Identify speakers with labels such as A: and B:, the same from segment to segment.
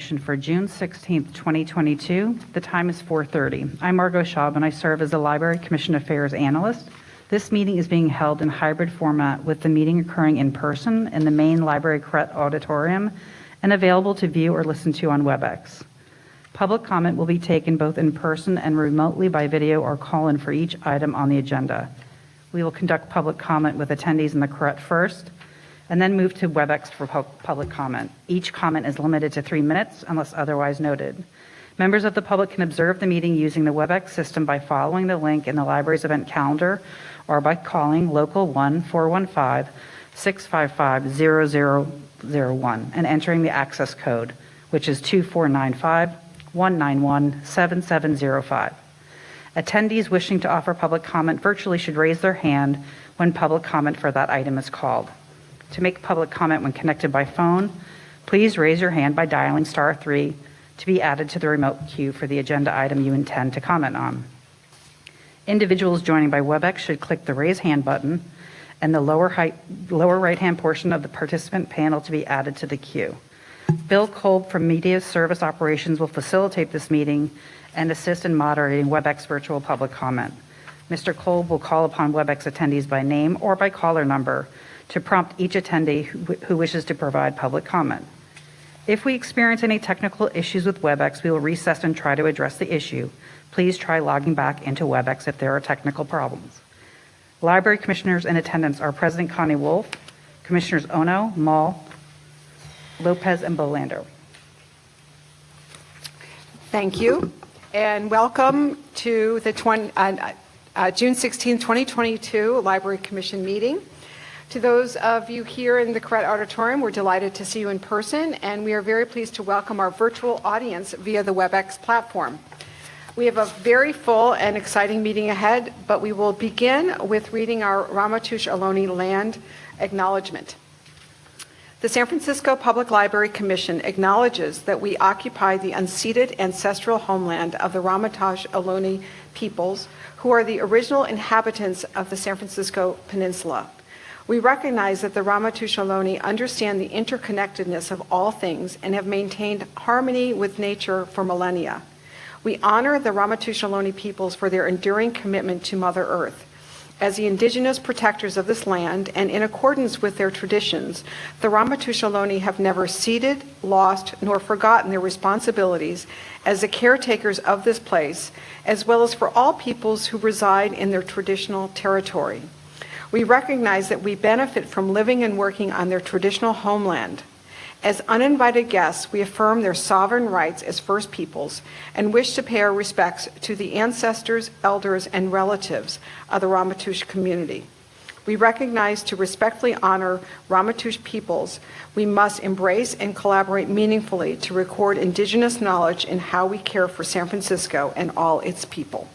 A: election for June 16th, 2022. The time is 4:30. I'm Margot Schaub, and I serve as the Library Commission Affairs Analyst. This meeting is being held in hybrid format, with the meeting occurring in person in the main Library Crete Auditorium and available to view or listen to on WebEx. Public comment will be taken both in person and remotely by video or call-in for each item on the agenda. We will conduct public comment with attendees in the Crete first, and then move to WebEx for public comment. Each comment is limited to 3 minutes unless otherwise noted. Members of the public can observe the meeting using the WebEx system by following the link in the library's event calendar or by calling local 1-415-655-0001 and entering the access code, which is 2495-191-7705. Attendees wishing to offer public comment virtually should raise their hand when public comment for that item is called. To make public comment when connected by phone, please raise your hand by dialing *3 to be added to the remote queue for the agenda item you intend to comment on. Individuals joining by WebEx should click the raise hand button and the lower right-hand portion of the participant panel to be added to the queue. Bill Kolb from Media Service Operations will facilitate this meeting and assist in moderating WebEx virtual public comment. Mr. Kolb will call upon WebEx attendees by name or by caller number to prompt each attendee who wishes to provide public comment. If we experience any technical issues with WebEx, we will recess and try to address the issue. Please try logging back into WebEx if there are technical problems. Library commissioners in attendance are President Connie Wolf, Commissioners Ono, Mall, Lopez, and Bolander.
B: Thank you, and welcome to the June 16, 2022 Library Commission meeting. To those of you here in the Crete Auditorium, we're delighted to see you in person, and we are very pleased to welcome our virtual audience via the WebEx platform. We have a very full and exciting meeting ahead, but we will begin with reading our Ramaytush Ohlone land acknowledgement. The San Francisco Public Library Commission acknowledges that we occupy the unceded ancestral homeland of the Ramaytush Ohlone peoples, who are the original inhabitants of the San Francisco Peninsula. We recognize that the Ramaytush Ohlone understand the interconnectedness of all things and have maintained harmony with nature for millennia. We honor the Ramaytush Ohlone peoples for their enduring commitment to Mother Earth. As the indigenous protectors of this land, and in accordance with their traditions, the Ramaytush Ohlone have never ceded, lost, nor forgotten their responsibilities as the caretakers of this place, as well as for all peoples who reside in their traditional territory. We recognize that we benefit from living and working on their traditional homeland. As uninvited guests, we affirm their sovereign rights as First Peoples and wish to pay our respects to the ancestors, elders, and relatives of the Ramaytush community. We recognize to respectfully honor Ramaytush peoples, we must embrace and collaborate meaningfully to record indigenous knowledge in how we care for San Francisco and all its people.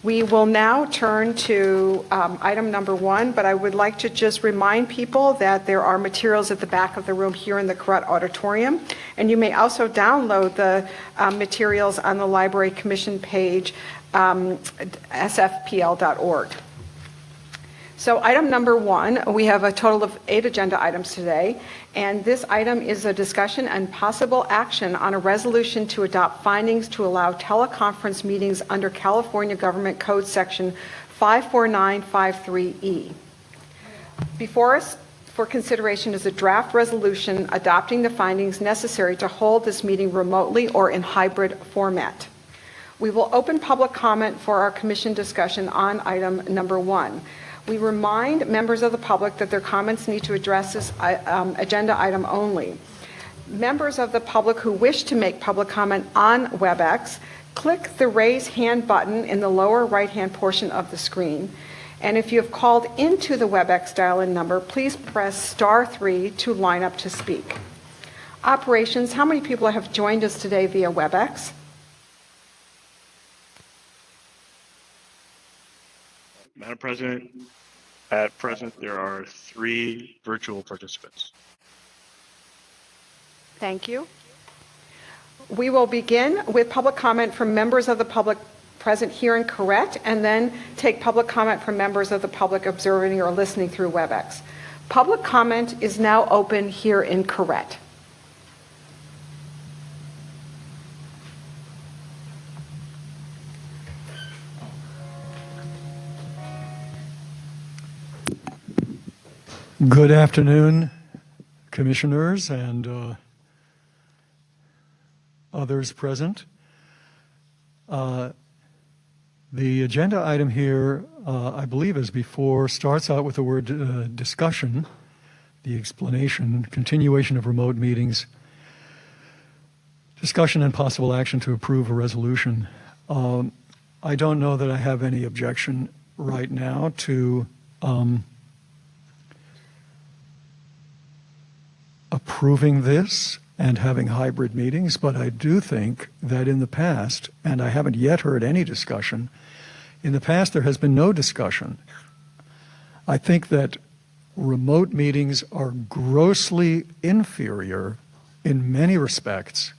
B: We will now turn to item number 1, but I would like to just remind people that there are materials at the back of the room here in the Crete Auditorium, and you may also download the materials on the Library Commission page, sfpl.org. So item number 1, we have a total of 8 agenda items today, and this item is a discussion and possible action on a resolution to adopt findings to allow teleconference meetings under California Government Code Section 54953E. Before us for consideration is a draft resolution adopting the findings necessary to hold this meeting remotely or in hybrid format. We will open public comment for our commission discussion on item number 1. We remind members of the public that their comments need to address this agenda item only. Members of the public who wish to make public comment on WebEx, click the raise hand button in the lower right-hand portion of the screen. And if you have called into the WebEx dial-in number, please press *3 to line up to speak. Operations, how many people have joined us today via WebEx?
C: Madam President, at present there are 3 virtual participants.
B: Thank you. We will begin with public comment from members of the public present here in Crete, and then take public comment from members of the public observing or listening through WebEx. Public comment is now open here in Crete.
D: Good afternoon, commissioners and others present. The agenda item here, I believe as before, starts out with the word discussion, the explanation, continuation of remote meetings, discussion and possible action to approve a resolution. I don't know that I have any objection right now to approving this and having hybrid meetings, but I do think that in the past, and I haven't yet heard any discussion, in the past there has been no discussion. I think that remote meetings are grossly inferior in many respects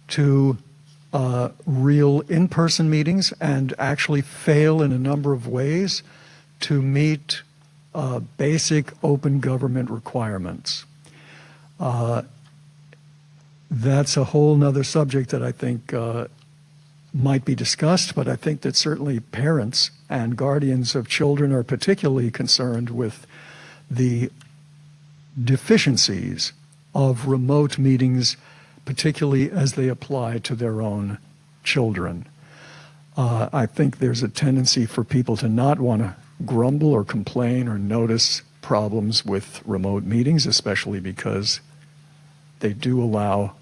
D: to real in-person meetings and actually fail in a number of ways to meet basic open government requirements. That's a whole nother subject that I think might be discussed, but I think that certainly parents and guardians of children are particularly concerned with the deficiencies of remote meetings, particularly as they apply to their own children. I think there's a tendency for people to not want to grumble or complain or notice problems with remote meetings, especially because they do allow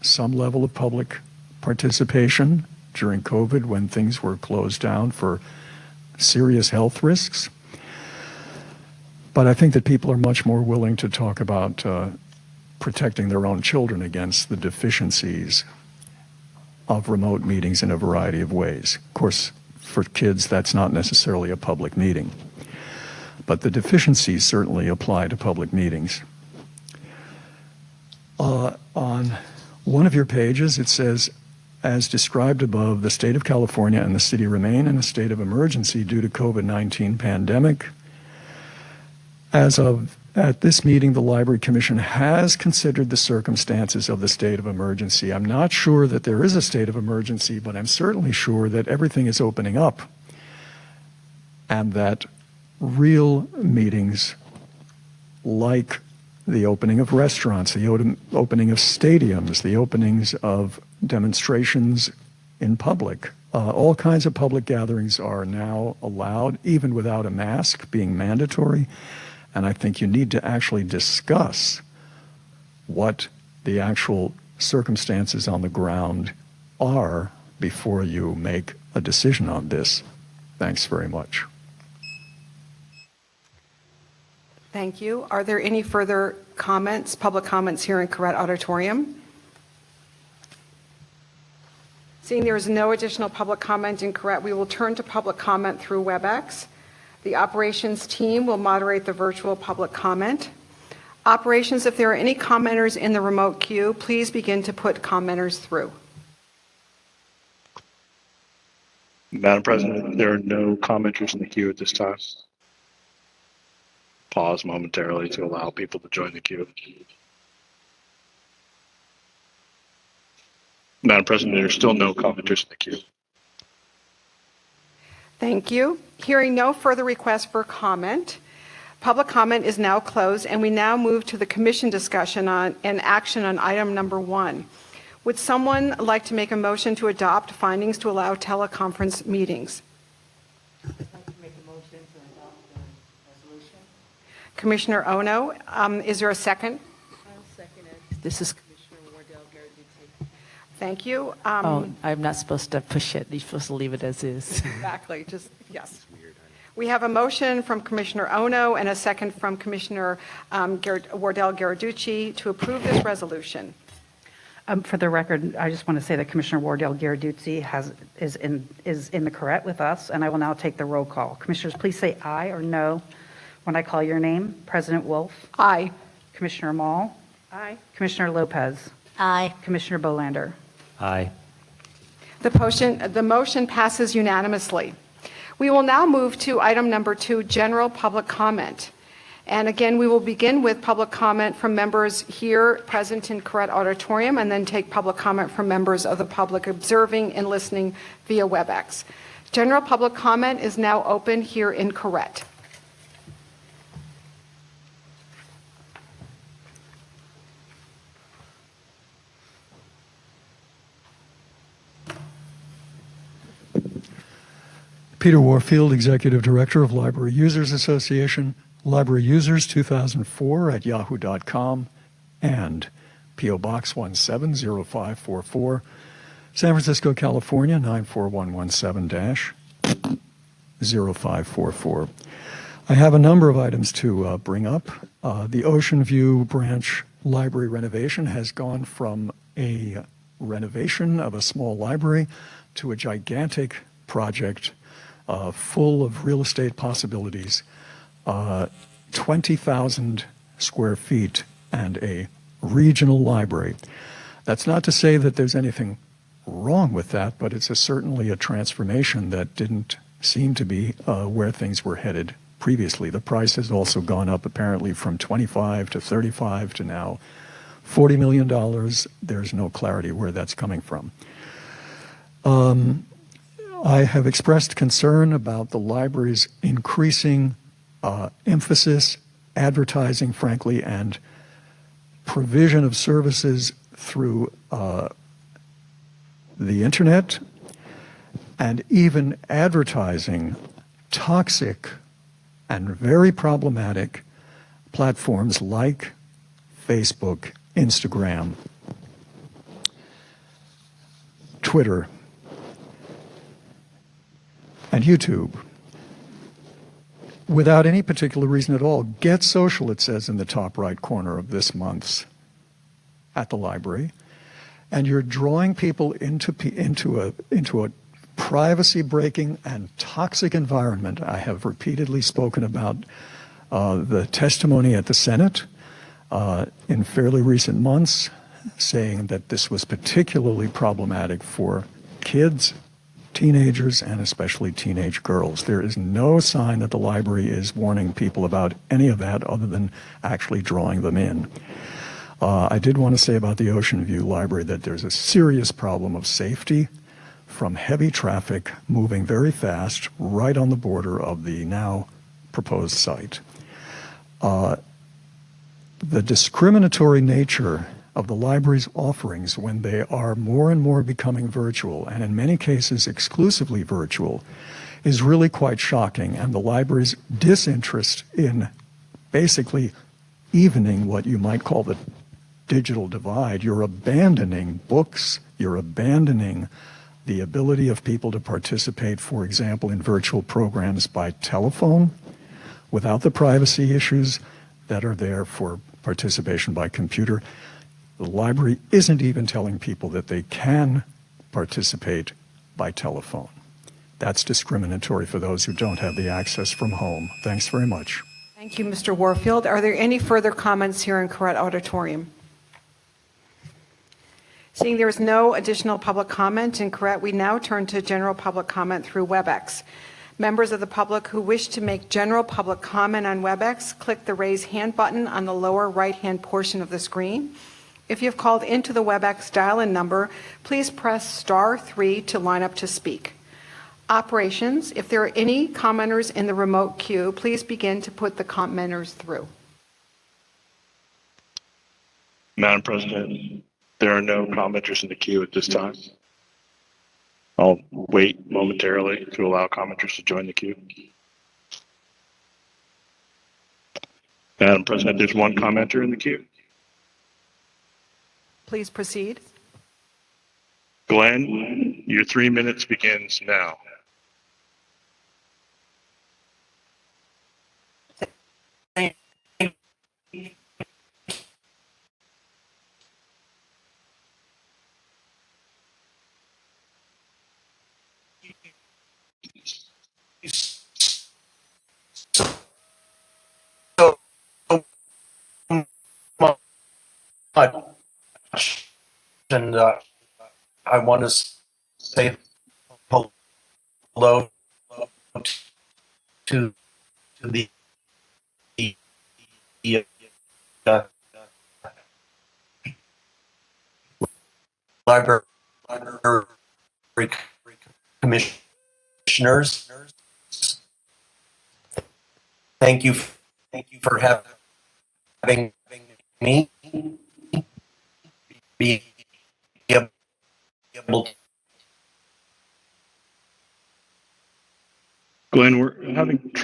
D: some level of public participation during COVID when things were closed down for serious health risks. But I think that people are much more willing to talk about protecting their own children against the deficiencies of remote meetings in a variety of ways. Of course, for kids, that's not necessarily a public meeting. But the deficiencies certainly apply to public meetings. On one of your pages, it says, as described above, the state of California and the city remain in a state of emergency due to COVID-19 pandemic. At this meeting, the Library Commission has considered the circumstances of the state of emergency. I'm not sure that there is a state of emergency, but I'm certainly sure that everything is opening up and that real meetings like the opening of restaurants, the opening of stadiums, the openings of demonstrations in public, all kinds of public gatherings are now allowed, even without a mask being mandatory. And I think you need to actually discuss what the actual circumstances on the ground are before you make a decision on this. Thanks very much.
B: Thank you. Are there any further comments, public comments here in Correct Auditorium? Seeing there is no additional public comment in Correct, we will turn to public comment through WebEx. The operations team will moderate the virtual public comment. Operations, if there are any commenters in the remote queue, please begin to put commenters through.
C: Madam President, there are no commenters in the queue at this time. Pause momentarily to allow people to join the queue. Madam President, there are still no commenters in the queue.
B: Thank you. Hearing no further requests for comment, public comment is now closed, and we now move to the commission discussion on and action on item number 1. Would someone like to make a motion to adopt findings to allow teleconference meetings?
E: I'd like to make a motion to adopt the resolution.
B: Commissioner Ono, is there a second?
E: I'll second it. This is Commissioner Wardell-Garrett.
B: Thank you.
E: I'm not supposed to push it. You're supposed to leave it as is.
B: Exactly, just, yes. We have a motion from Commissioner Ono and a second from Commissioner Wardell-Garrett to approve this resolution.
A: For the record, I just want to say that Commissioner Wardell-Garrett is in the correct with us, and I will now take the roll call. Commissioners, please say aye or no when I call your name. President Wolf?
B: Aye.
A: Commissioner Mall?
B: Aye.
A: Commissioner Lopez?
F: Aye.
A: Commissioner Bolander?
G: Aye.
B: The motion passes unanimously. We will now move to item number 2, general public comment. And again, we will begin with public comment from members here present in Correct Auditorium, and then take public comment from members of the public observing and listening via WebEx. General public comment is now open here in Correct.
D: Peter Warfield, Executive Director of Library Users Association, Library Users 2004 at yahoo.com, and P.O. Box 170544, San Francisco, California 94117-0544. I have a number of items to bring up. The Ocean View Branch Library renovation has gone from a renovation of a small library to a gigantic project full of real estate possibilities, 20,000 square feet and a regional library. That's not to say that there's anything wrong with that, but it's certainly a transformation that didn't seem to be where things were headed previously. The price has also gone up apparently from 25 to 35 to now $40 million. There's no clarity where that's coming from. I have expressed concern about the library's increasing emphasis, advertising, frankly, and provision of services through the internet, and even advertising toxic and very problematic platforms like Facebook, Instagram, Twitter, and YouTube, without any particular reason at all. Get social, it says in the top right corner of this month's at the library, and you're drawing people into a privacy-breaking and toxic environment. I have repeatedly spoken about the testimony at the Senate in fairly recent months, saying that this was particularly problematic for kids, teenagers, and especially teenage girls. There is no sign that the library is warning people about any of that other than actually drawing them in. I did want to say about the Ocean View Library that there's a serious problem of safety from heavy traffic moving very fast right on the border of the now proposed site. The discriminatory nature of the library's offerings when they are more and more becoming virtual, and in many cases exclusively virtual, is really quite shocking, and the library's disinterest in basically evening what you might call the digital divide. You're abandoning books, you're abandoning the ability of people to participate, for example, in virtual programs by telephone without the privacy issues that are there for participation by computer. The library isn't even telling people that they can participate by telephone. That's discriminatory for those who don't have the access from home. Thanks very much.
B: Thank you, Mr. Warfield. Are there any further comments here in Koret Auditorium? Seeing there is no additional public comment in Koret, we now turn to general public comment through WebEx. Members of the public who wish to make general public comment on WebEx, click the raise hand button on the lower right-hand portion of the screen. If you have called into the WebEx dial-in number, please press *3 to line up to speak. Operations, if there are any commenters in the remote queue, please begin to put the commenters through.
C: Madam President, there are no commenters in the queue at this time. I'll wait momentarily to allow commenters to join the queue. Madam President, there's one commenter in the queue.
B: Please proceed.
C: Glenn, your 3 minutes begins now.
F: Much. And I want to say hello to the uh, library commissioners. Thank you for having me be able.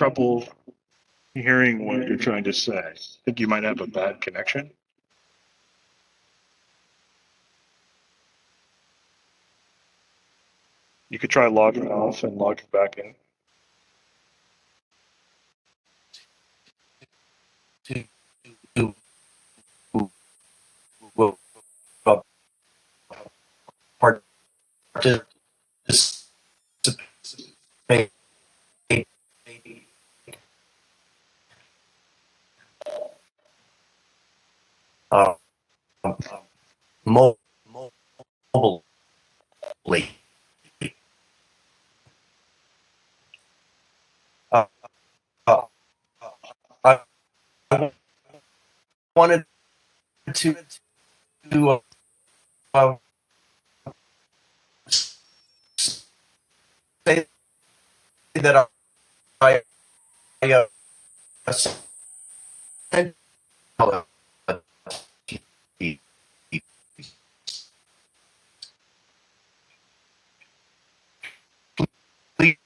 C: trouble hearing what you're trying to say. I think you might have a bad connection. You could try logging off and logging back in.
F: To well, participate uh, mobilely. Uh, uh, I wanted to uh, say that I sent please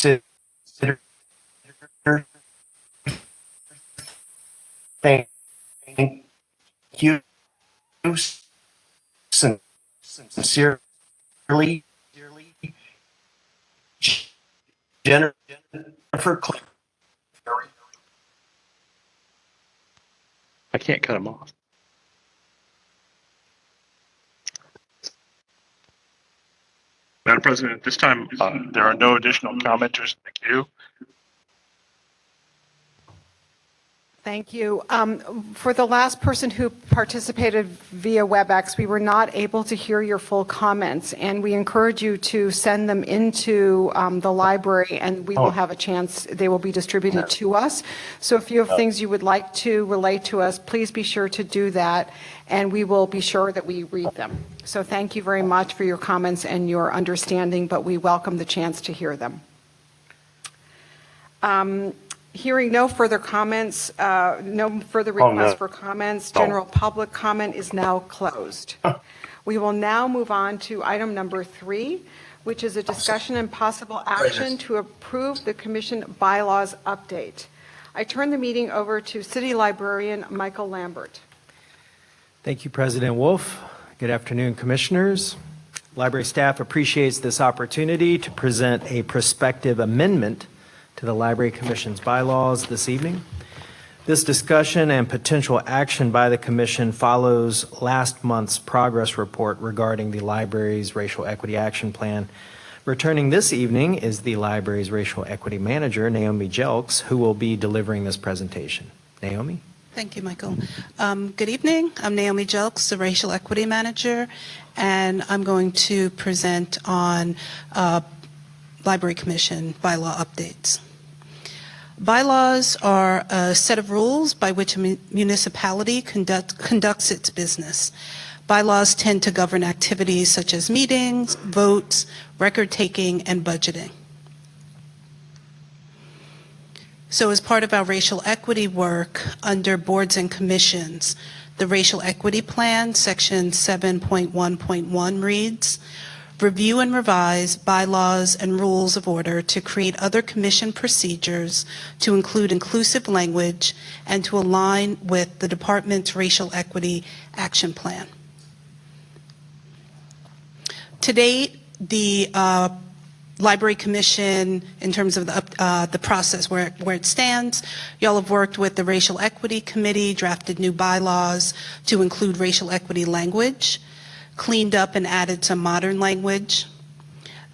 F: consider thank you sincerely, Jennifer.
C: I can't cut him off. Madam President, at this time, there are no additional commenters in the queue.
B: Thank you. For the last person who participated via WebEx, we were not able to hear your full comments, and we encourage you to send them into the library, and we will have a chance, they will be distributed to us. So if you have things you would like to relate to us, please be sure to do that, and we will be sure that we read them. So thank you very much for your comments and your understanding, but we welcome the chance to hear them. Hearing no further comments, no further requests for comments, general public comment is now closed. We will now move on to item number 3, which is a discussion and possible action to approve the commission bylaws update. I turn the meeting over to City Librarian Michael Lambert.
G: Thank you, President Wolf. Good afternoon, Commissioners. Library staff appreciates this opportunity to present a prospective amendment to the Library Commission's bylaws this evening. This discussion and potential action by the Commission follows last month's progress report regarding the library's Racial Equity Action Plan. Returning this evening is the library's Racial Equity Manager, Naomi Jelks, who will be delivering this presentation. Naomi?
H: Thank you, Michael. Good evening. I'm Naomi Jelks, the Racial Equity Manager, and I'm going to present on Library Commission bylaw updates. Bylaws are a set of rules by which a municipality conducts its business. Bylaws tend to govern activities such as meetings, votes, record-taking, and budgeting. So as part of our racial equity work under boards and commissions, the Racial Equity Plan, section 7.1.1 reads, review and revise bylaws and rules of order to create other commission procedures to include inclusive language and to align with the department's Racial Equity Action Plan. To date, the Library Commission, in terms of the process where it stands, y'all have worked with the Racial Equity Committee, drafted new bylaws to include racial equity language, cleaned up and added some modern language.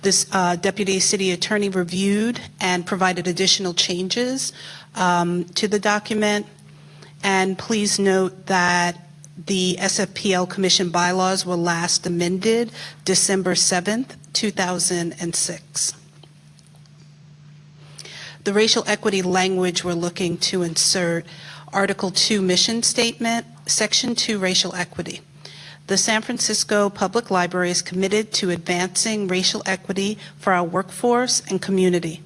H: This Deputy City Attorney reviewed and provided additional changes to the document. And please note that the SFPL Commission bylaws were last amended December 7th, 2006. The racial equity language we're looking to insert, Article 2 Mission Statement, Section 2 Racial Equity. The San Francisco Public Library is committed to advancing racial equity for our workforce and community.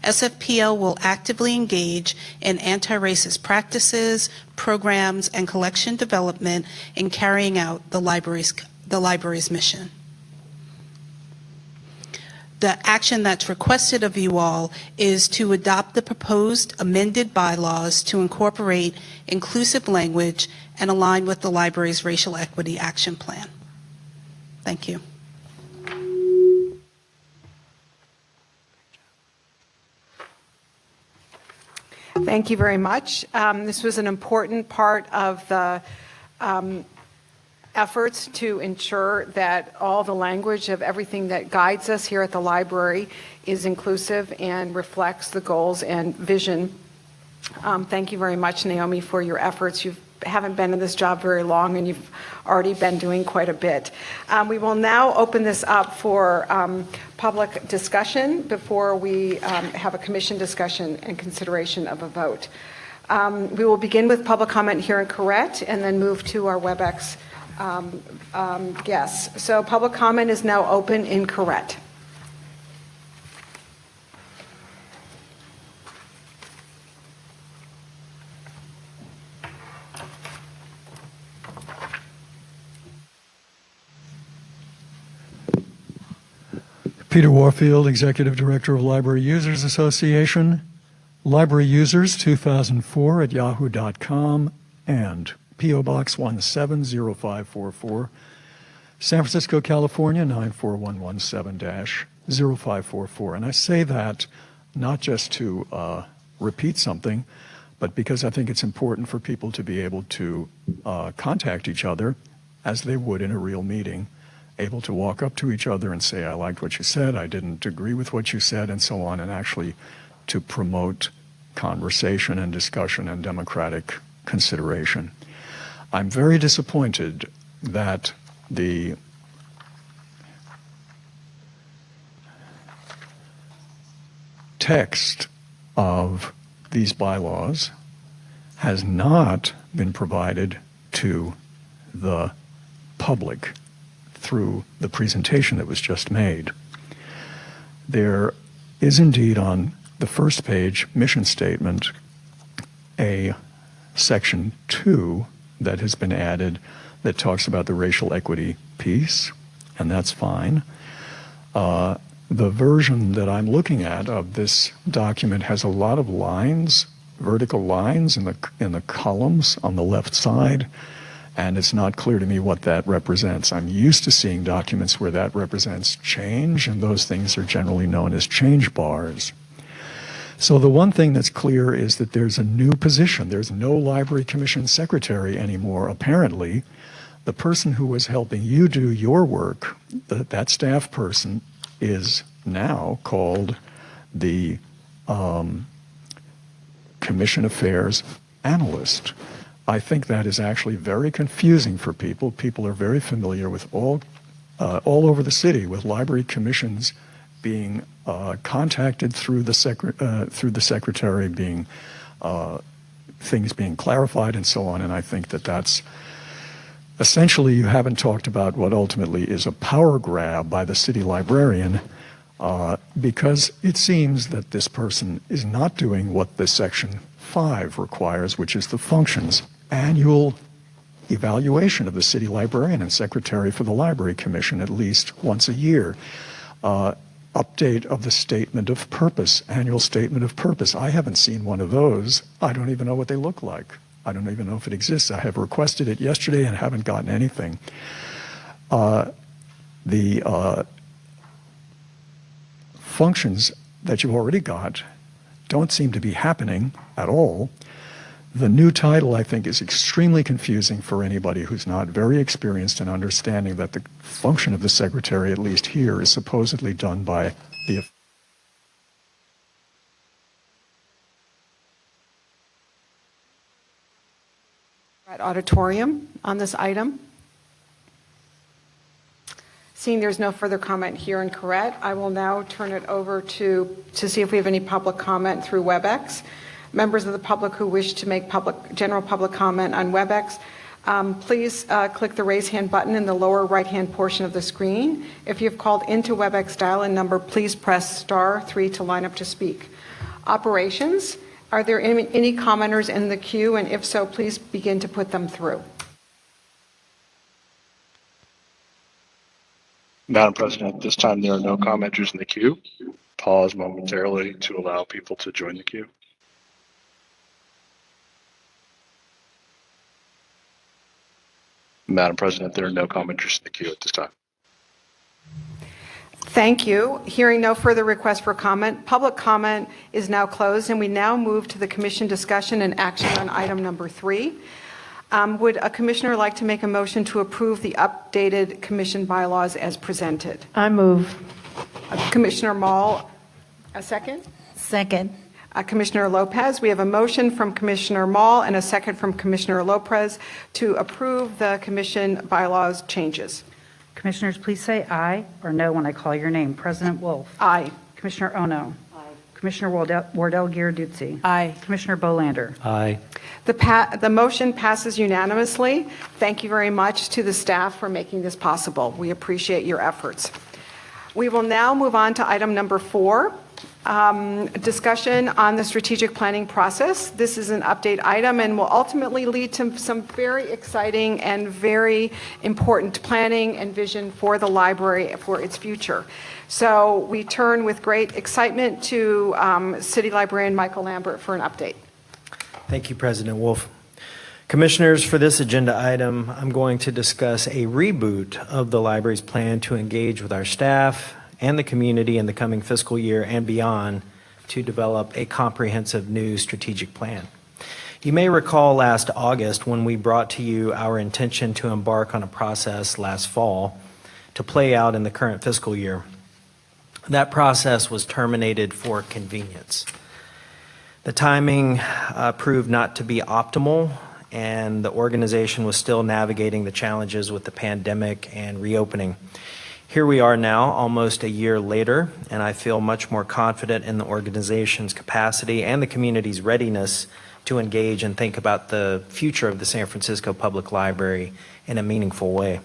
H: SFPL will actively engage in anti-racist practices, programs, and collection development in carrying out the library's the library's mission. The action that's requested of you all is to adopt the proposed amended bylaws to incorporate inclusive language and align with the library's racial equity action plan. Thank you.
B: Thank you very much. This was an important part of the efforts to ensure that all the language of everything that guides us here at the library is inclusive and reflects the goals and vision. Thank you very much, Naomi, for your efforts. You haven't been in this job very long, and you've already been doing quite a bit. We will now open this up for public discussion before we have a commission discussion and consideration of a vote. We will begin with public comment here in Corrette and then move to our WebEx guests. So public comment is now open in Corrette.
D: Peter Warfield, Executive Director of Library Users Association, Library Users 2004 at yahoo.com, and P.O. Box 170544, San Francisco, California 94117-0544. And I say that not just to repeat something, but because I think it's important for people to be able to contact each other as they would in a real meeting, able to walk up to each other and say, I liked what you said, I didn't agree with what you said, and so on, and actually to promote conversation and discussion and democratic consideration. I'm very disappointed that the text of these bylaws has not been provided to the public through the presentation that was just made. There is indeed on the first page mission statement a section 2 that has been added that talks about the racial equity piece, and that's fine. The version that I'm looking at of this document has a lot of lines, vertical lines in the columns on the left side, and it's not clear to me what that represents. I'm used to seeing documents where that represents change, and those things are generally known as change bars. So the one thing that's clear is that there's a new position. There's no Library Commission Secretary anymore, apparently. The person who was helping you do your work, that staff person, is now called the Commission Affairs Analyst. I think that is actually very confusing for people. People are very familiar with all over the city with library commissions being contacted through the secretary, being things being clarified and so on. And I think that that's essentially, you haven't talked about what ultimately is a power grab by the city librarian, because it seems that this person is not doing what the Section 5 requires, which is the functions annual evaluation of the city librarian and secretary for the Library Commission at least once a year. Update of the statement of purpose, annual statement of purpose. I haven't seen one of those. I don't even know what they look like. I don't even know if it exists. I have requested it yesterday and haven't gotten anything. The functions that you've already got don't seem to be happening at all. The new title, I think, is extremely confusing for anybody who's not very experienced in understanding that the function of the secretary, at least here, is supposedly done by the
B: auditorium on this item. Seeing there's no further comment here in Corrette, I will now turn it over to see if we have any public comment through WebEx. Members of the public who wish to make general public comment on WebEx, please click the raise hand button in the lower right-hand portion of the screen. If you've called into WebEx dial-in number, please press *3 to line up to speak. Operations, are there any commenters in the queue? And if so, please begin to put them through.
C: Madam President, at this time, there are no commenters in the queue. Pause momentarily to allow people to join the queue. Madam President, there are no commenters in the queue at this time.
B: Thank you. Hearing no further requests for comment, public comment is now closed, and we now move to the commission discussion and action on item number 3. Would a commissioner like to make a motion to approve the updated commission bylaws as presented?
E: I move.
B: Commissioner Mall, a second?
E: Second.
B: Commissioner Lopez, we have a motion from Commissioner Mall and a second from Commissioner Lopez to approve the commission bylaws changes.
A: Commissioners, please say aye or no when I call your name. President Wolf.
B: Aye.
A: Commissioner Ono. Aye. Commissioner Wardell Giarduzzi.
E: Aye.
A: Commissioner Bolander.
G: Aye.
B: The motion passes unanimously. Thank you very much to the staff for making this possible. We appreciate your efforts. We will now move on to item number 4, discussion on the strategic planning process. This is an update item and will ultimately lead to some very exciting and very important planning and vision for the library for its future. So we turn with great excitement to City Librarian Michael Lambert for an update.
G: Thank you, President Wolf. Commissioners, for this agenda item, I'm going to discuss a reboot of the library's plan to engage with our staff and the community in the coming fiscal year and beyond to develop a comprehensive new strategic plan. You may recall last August when we brought to you our intention to embark on a process last fall to play out in the current fiscal year. That process was terminated for convenience. The timing proved not to be optimal, and the organization was still navigating the challenges with the pandemic and reopening. Here we are now, almost a year later, and I feel much more confident in the organization's capacity and the community's readiness to engage and think about the future of the San Francisco Public Library in a meaningful way.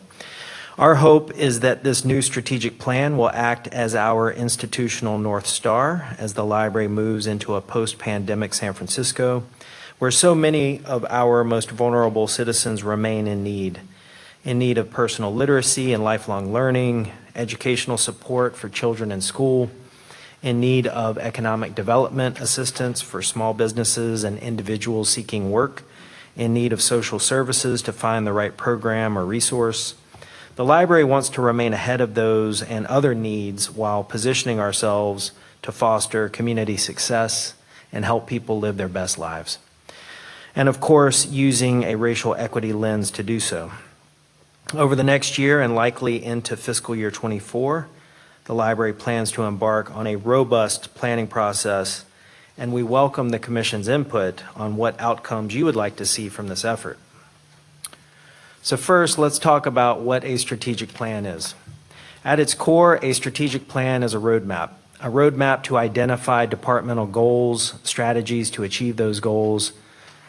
G: Our hope is that this new strategic plan will act as our institutional North Star as the library moves into a post-pandemic San Francisco, where so many of our most vulnerable citizens remain in need of personal literacy and lifelong learning, educational support for children in school, in need of economic development assistance for small businesses and individuals seeking work, in need of social services to find the right program or resource. The library wants to remain ahead of those and other needs while positioning ourselves to foster community success and help people live their best lives. And of course, using a racial equity lens to do so. Over the next year and likely into fiscal year 24, the library plans to embark on a robust planning process, and we welcome the Commission's input on what outcomes you would like to see from this effort. So first, let's talk about what a strategic plan is. At its core, a strategic plan is a roadmap to identify departmental goals, strategies to achieve those goals,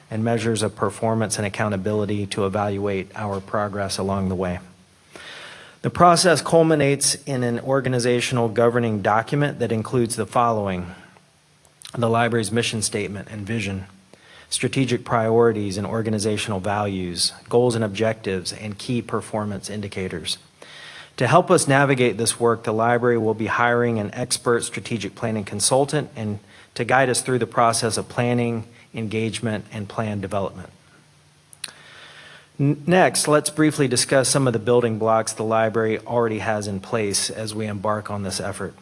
G: and measures of performance and accountability to evaluate our progress along the way. The process culminates in an organizational governing document that includes the following: the library's mission statement and vision, strategic priorities and organizational values, goals and objectives, and key performance indicators. To help us navigate this work, the library will be hiring an expert strategic planning consultant and to guide us through the process of planning, engagement, and plan development. Next, let's briefly discuss some of the building blocks the library already has in place as we embark on this effort.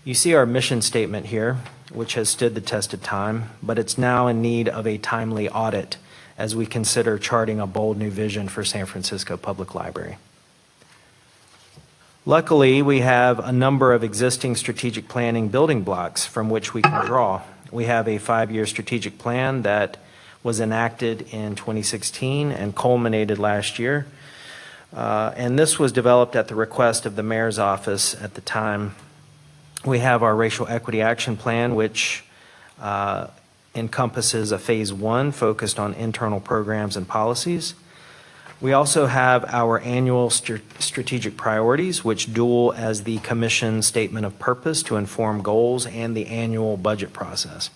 G: You see our mission statement here, which has stood the test of time, but it's now in need of a timely audit as we consider charting a bold new vision for San Francisco Public Library. Luckily, we have a number of existing strategic planning building blocks from which we can draw. We have a 5-year strategic plan that was enacted in 2016 and culminated last year. And this was developed at the request of the mayor's office at the time. We have our racial equity action plan, which encompasses a phase 1 focused on internal programs and policies. We also have our annual strategic priorities, which dual as the commission statement of purpose to inform goals and the annual budget process.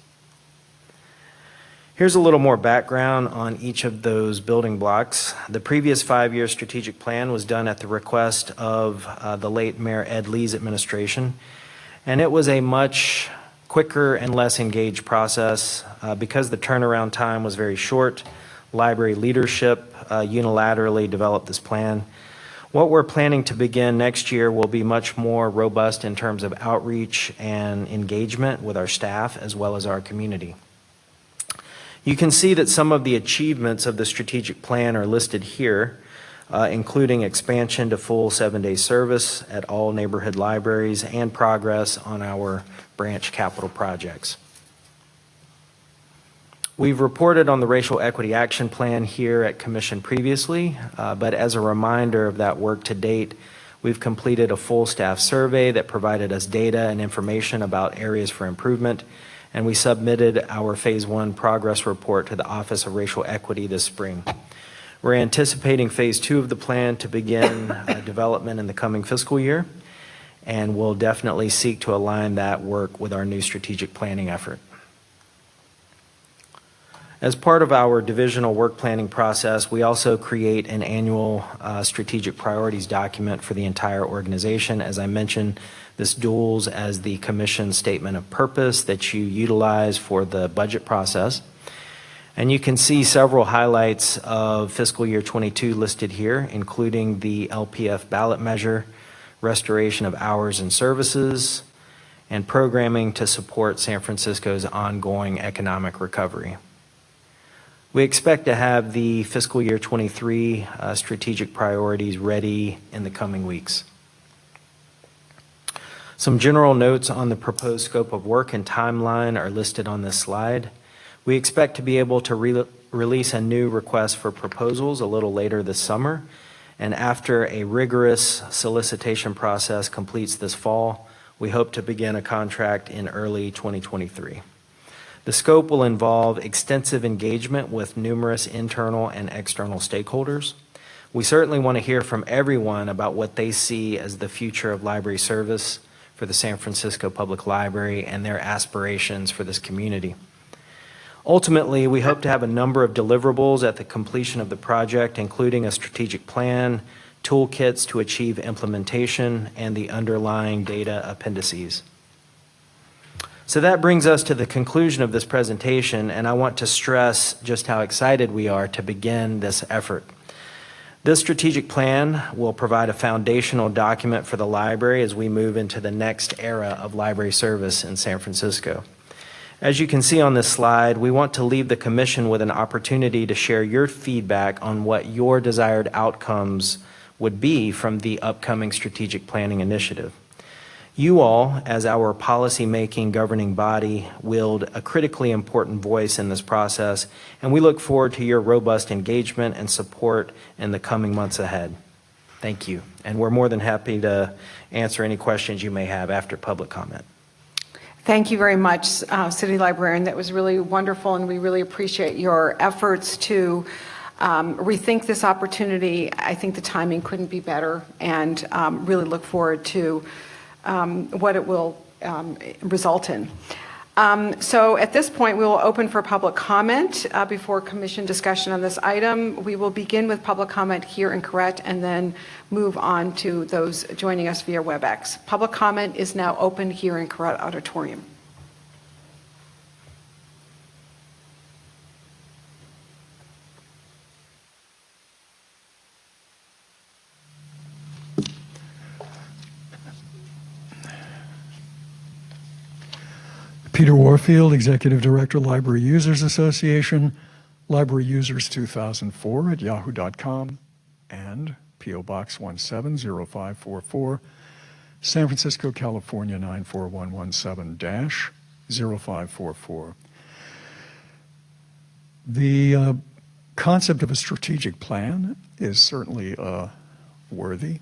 G: Here's a little more background on each of those building blocks. The previous 5-year strategic plan was done at the request of the late Mayor Ed Lee's administration, and it was a much quicker and less engaged process because the turnaround time was very short. Library leadership unilaterally developed this plan. What we're planning to begin next year will be much more robust in terms of outreach and engagement with our staff as well as our community. You can see that some of the achievements of the strategic plan are listed here, including expansion to full 7-day service at all neighborhood libraries and progress on our branch capital projects. We've reported on the Racial Equity Action Plan here at Commission previously, but as a reminder of that work to date, we've completed a full staff survey that provided us data and information about areas for improvement, and we submitted our Phase 1 progress report to the Office of Racial Equity this spring. We're anticipating Phase 2 of the plan to begin development in the coming fiscal year, and we'll definitely seek to align that work with our new strategic planning effort. As part of our divisional work planning process, we also create an annual strategic priorities document for the entire organization. As I mentioned, this duels as the Commission statement of purpose that you utilize for the budget process. And you can see several highlights of fiscal year 22 listed here, including the LPF ballot measure, restoration of hours and services, and programming to support San Francisco's ongoing economic recovery. We expect to have the fiscal year 23 strategic priorities ready in the coming weeks. Some general notes on the proposed scope of work and timeline are listed on this slide. We expect to be able to release a new request for proposals a little later this summer, and after a rigorous solicitation process completes this fall, we hope to begin a contract in early 2023. The scope will involve extensive engagement with numerous internal and external stakeholders. We certainly want to hear from everyone about what they see as the future of library service for the San Francisco Public Library and their aspirations for this community. Ultimately, we hope to have a number of deliverables at the completion of the project, including a strategic plan, toolkits to achieve implementation, and the underlying data appendices. So that brings us to the conclusion of this presentation, and I want to stress just how excited we are to begin this effort. This strategic plan will provide a foundational document for the library as we move into the next era of library service in San Francisco. As you can see on this slide, we want to leave the Commission with an opportunity to share your feedback on what your desired outcomes would be from the upcoming strategic planning initiative. You all, as our policy-making governing body, wield a critically important voice in this process, and we look forward to your robust engagement and support in the coming months ahead. Thank you, and we're more than happy to answer any questions you may have after public comment.
B: Thank you very much, City Librarian. That was really wonderful, and we really appreciate your efforts to rethink this opportunity. I think the timing couldn't be better, and really look forward to what it will result in. So at this point, we will open for public comment before Commission discussion on this item. We will begin with public comment here in Correct and then move on to those joining us via WebEx. Public comment is now open here in Correct Auditorium.
D: Peter Warfield, Executive Director, Library Users Association, Library Users 2004 at yahoo.com, and P.O. Box 170544, San Francisco, California 94117-0544. The concept of a strategic plan is certainly worthy.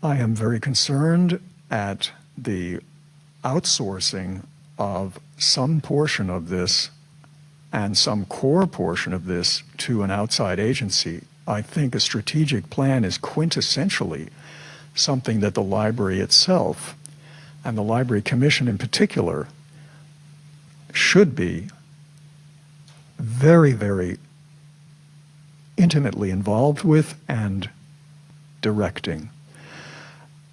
D: I am very concerned at the outsourcing of some portion of this and some core portion of this to an outside agency. I think a strategic plan is quintessentially something that the library itself and the Library Commission in particular should be very, very intimately involved with and directing.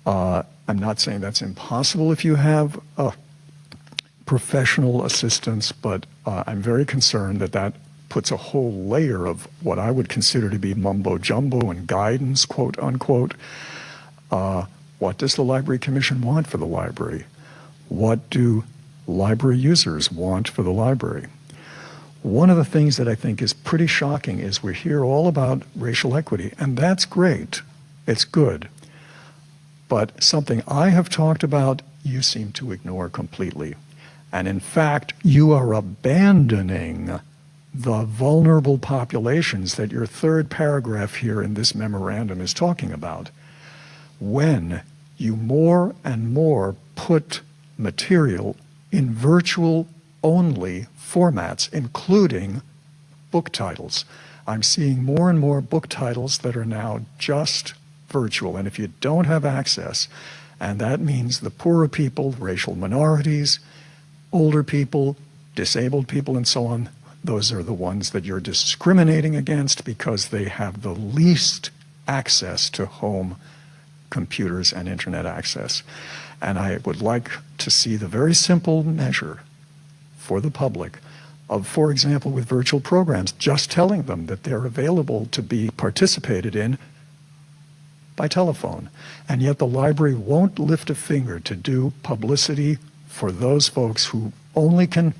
D: I'm not saying that's impossible if you have professional assistance, but I'm very concerned that that puts a whole layer of what I would consider to be mumbo jumbo and guidance, quote unquote. What does the Library Commission want for the library? What do library users want for the library? One of the things that I think is pretty shocking is we hear all about racial equity, and that's great. It's good. But something I have talked about, you seem to ignore completely. And in fact, you are abandoning the vulnerable populations that your third paragraph here in this memorandum is talking about. When you more and more put material in virtual only formats, including book titles. I'm seeing more and more book titles that are now just virtual. And if you don't have access, and that means the poorer people, racial minorities, older people, disabled people, and so on, those are the ones that you're discriminating against because they have the least access to home computers and internet access. And I would like to see the very simple measure for the public of, for example, with virtual programs, just telling them that they're available to be participated in by telephone. And yet the library won't lift a finger to do publicity for those folks who only can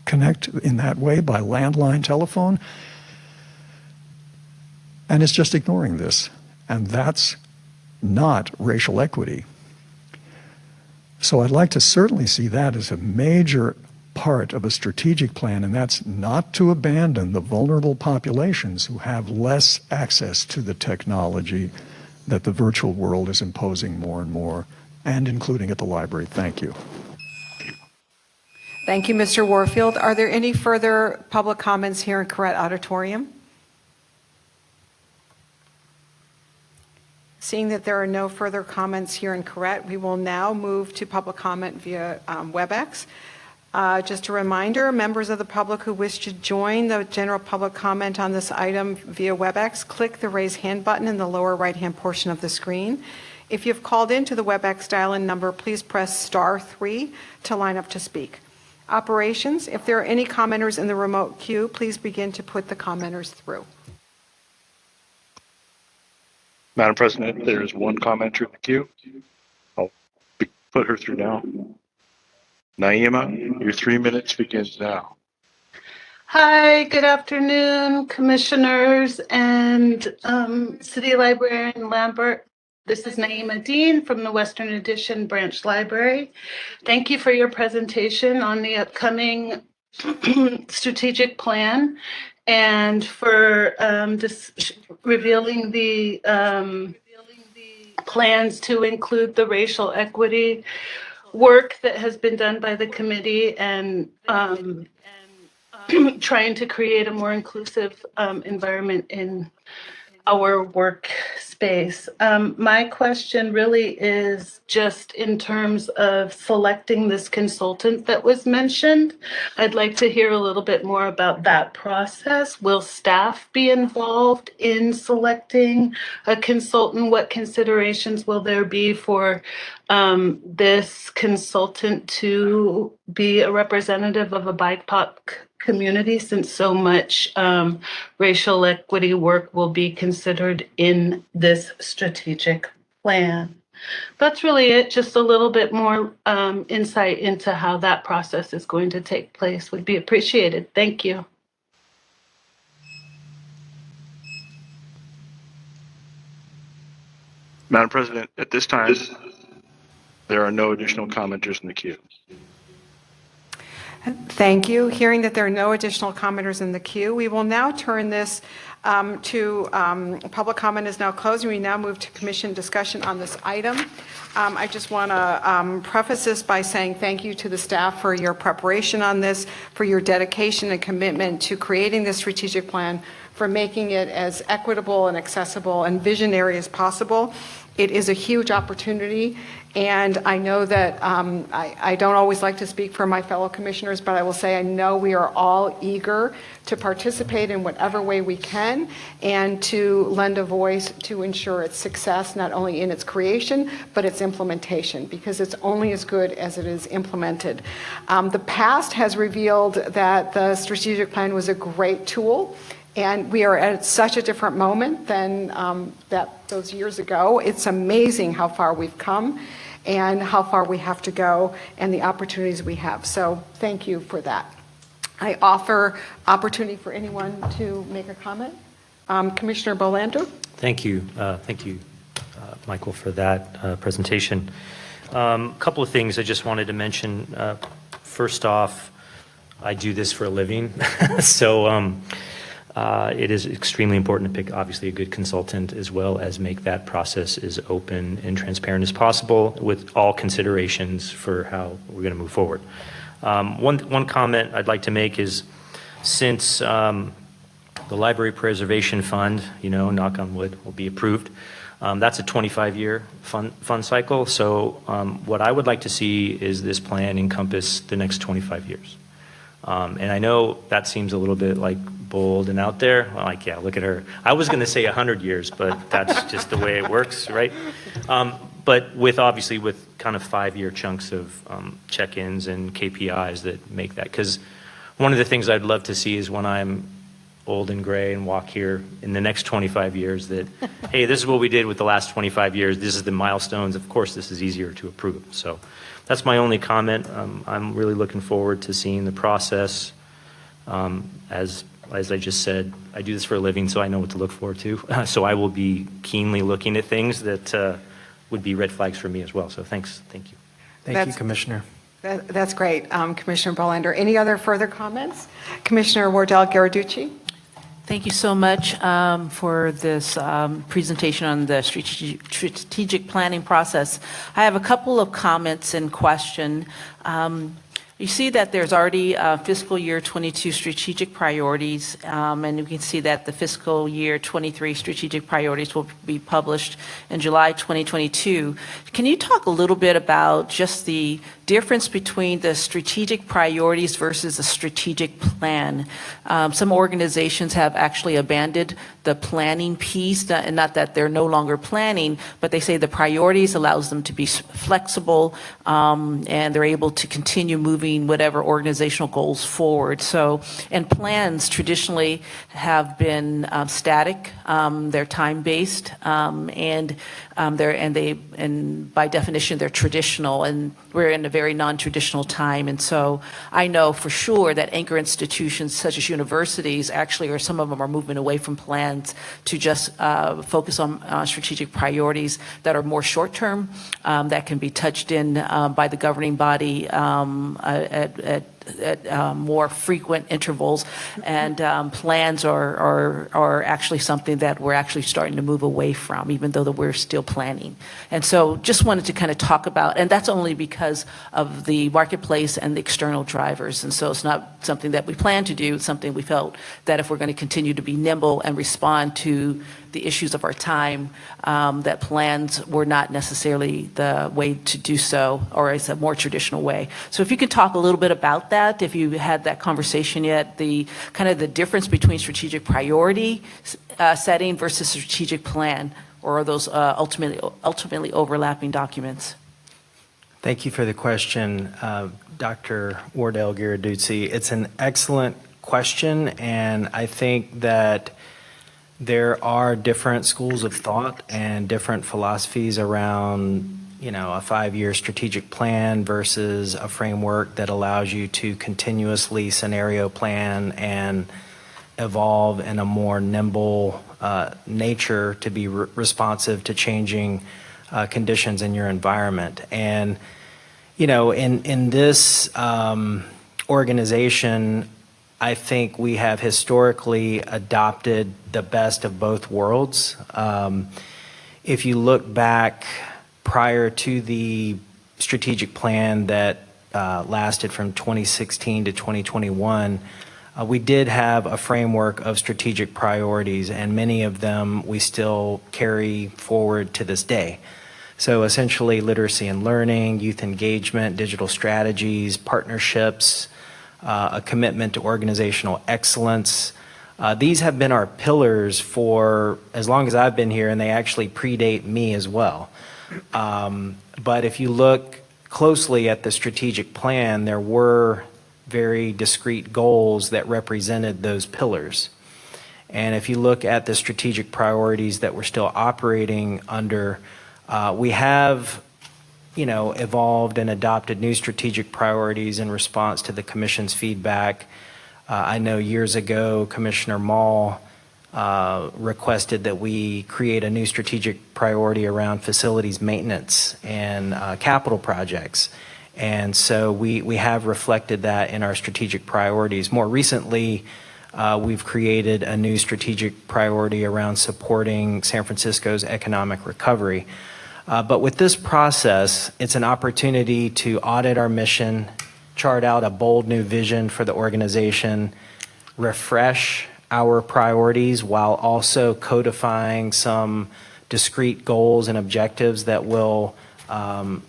D: connect in that way by landline telephone. And it's just ignoring this. And that's not racial equity. So I'd like to certainly see that as a major part of a strategic plan, and that's not to abandon the vulnerable populations who have less access to the technology that the virtual world is imposing more and more, and including at the library. Thank you.
B: Thank you, Mr. Warfield. Are there any further public comments here in Corrett Auditorium? Seeing that there are no further comments here in Corrett, we will now move to public comment via WebEx. Just a reminder, members of the public who wish to join the general public comment on this item via WebEx, click the raise hand button in the lower right-hand portion of the screen. If you've called into the WebEx dial-in number, please press *3 to line up to speak. Operations, if there are any commenters in the remote queue, please begin to put the commenters through.
C: Madam President, there is one commenter in the queue. I'll put her through now. Naima, your 3 minutes begins now.
I: Hi, good afternoon, commissioners and City Librarian Lambert. This is Naima Dean from the Western Addition Branch Library. Thank you for your presentation on the upcoming strategic plan and for revealing the plans to include the racial equity work that has been done by the committee and trying to create a more inclusive environment in our work space. My question really is just in terms of selecting this consultant that was mentioned. I'd like to hear a little bit more about that process. Will staff be involved in selecting a consultant? What considerations will there be for this consultant to be a representative of a BIPOC community, since so much racial equity work will be considered in this strategic plan? That's really it. Just a little bit more insight into how that process is going to take place would be appreciated. Thank you.
C: Madam President, at this time, there are no additional commenters in the queue.
B: Thank you. Hearing that there are no additional commenters in the queue, we will now turn this to public comment is now closed, and we now move to commission discussion on this item. I just want to preface this by saying thank you to the staff for your preparation on this, for your dedication and commitment to creating this strategic plan, for making it as equitable and accessible and visionary as possible. It is a huge opportunity, And I know that I don't always like to speak for my fellow commissioners, but I will say I know we are all eager to participate in whatever way we can and to lend a voice to ensure its success, not only in its creation, but its implementation, because it's only as good as it is implemented. The past has revealed that the strategic plan was a great tool, and we are at such a different moment than those years ago. It's amazing how far we've come and how far we have to go and the opportunities we have. So thank you for that. I offer opportunity for anyone to make a comment. Commissioner Bolander?
J: Thank you. Michael, for that presentation. A couple of things I just wanted to mention. First off, I do this for a living, so it is extremely important to pick, obviously, a good consultant, as well as make that process as open and transparent as possible with all considerations for how we're going to move forward. One comment I'd like to make is, since the Library Preservation Fund, knock on wood, will be approved, that's a 25-year fund cycle. So what I would like to see is this plan encompass the next 25 years. And I know that seems a little bit like bold and out there. Like, yeah, look at her. I was going to say 100 years, but that's just the way it works, right? But obviously with kind of 5-year chunks of check-ins and KPIs that make that. Because one of the things I'd love to see is when I'm old and gray and walk here in the next 25 years that, hey, this is what we did with the last 25 years. This is the milestones. Of course, this is easier to approve. So that's my only comment. I'm really looking forward to seeing the process. As I just said, I do this for a living, so I know what to look forward to. So I will be keenly looking at things that would be red flags for me as well. So thanks. Thank you.
G: Thank you, Commissioner.
B: That's great, Commissioner Bolander. Any other further comments? Commissioner Wardell-Garaducci?
E: Thank you so much for this presentation on the strategic planning process. I have a couple of comments and question. You see that there's already fiscal year 22 strategic priorities, and you can see that the fiscal year 23 strategic priorities will be published in July 2022. Can you talk a little bit about just the difference between the strategic priorities versus a strategic plan? Some organizations have actually abandoned the planning piece, and not that they're no longer planning, but they say the priorities allows them to be flexible, and they're able to continue moving whatever organizational goals forward. So, and plans traditionally have been static. They're time-based, and by definition they're traditional, and we're in a very non-traditional time. And so I know for sure that anchor institutions such as universities actually, or some of them, are moving away from plans to just focus on strategic priorities that are more short-term, that can be touched in by the governing body at more frequent intervals, and plans are actually something that we're actually starting to move away from, even though that we're still planning. And so just wanted to kind of talk about, and that's only because of the marketplace and the external drivers. And so it's not something that we plan to do, it's something we felt that if we're going to continue to be nimble and respond to the issues of our time, that plans were not necessarily the way to do so, or it's a more traditional way. So if you could talk a little bit about that, if you had that conversation yet, the kind of the difference between strategic priority setting versus strategic plan, or are those ultimately overlapping documents?
G: Thank you for the question, Dr. Wardell-Garaducci. It's an excellent question, and I think that there are different schools of thought and different philosophies around, a 5-year strategic plan versus a framework that allows you to continuously scenario plan and evolve in a more nimble nature to be responsive to changing conditions in your environment. And, in this organization, I think we have historically adopted the best of both worlds. If you look back prior to the strategic plan that lasted from 2016 to 2021, we did have a framework of strategic priorities, and many of them we still carry forward to this day. So essentially literacy and learning, youth engagement, digital strategies, partnerships, a commitment to organizational excellence. These have been our pillars for as long as I've been here, and they actually predate me as well. But if you look closely at the strategic plan, there were very discrete goals that represented those pillars. And if you look at the strategic priorities that we're still operating under, we have, evolved and adopted new strategic priorities in response to the Commission's feedback. I know years ago, Commissioner Mall requested that we create a new strategic priority around facilities maintenance and capital projects. And so we have reflected that in our strategic priorities. More recently, we've created a new strategic priority around supporting San Francisco's economic recovery. But with this process, it's an opportunity to audit our mission, chart out a bold new vision for the organization, refresh our priorities while also codifying some discrete goals and objectives that will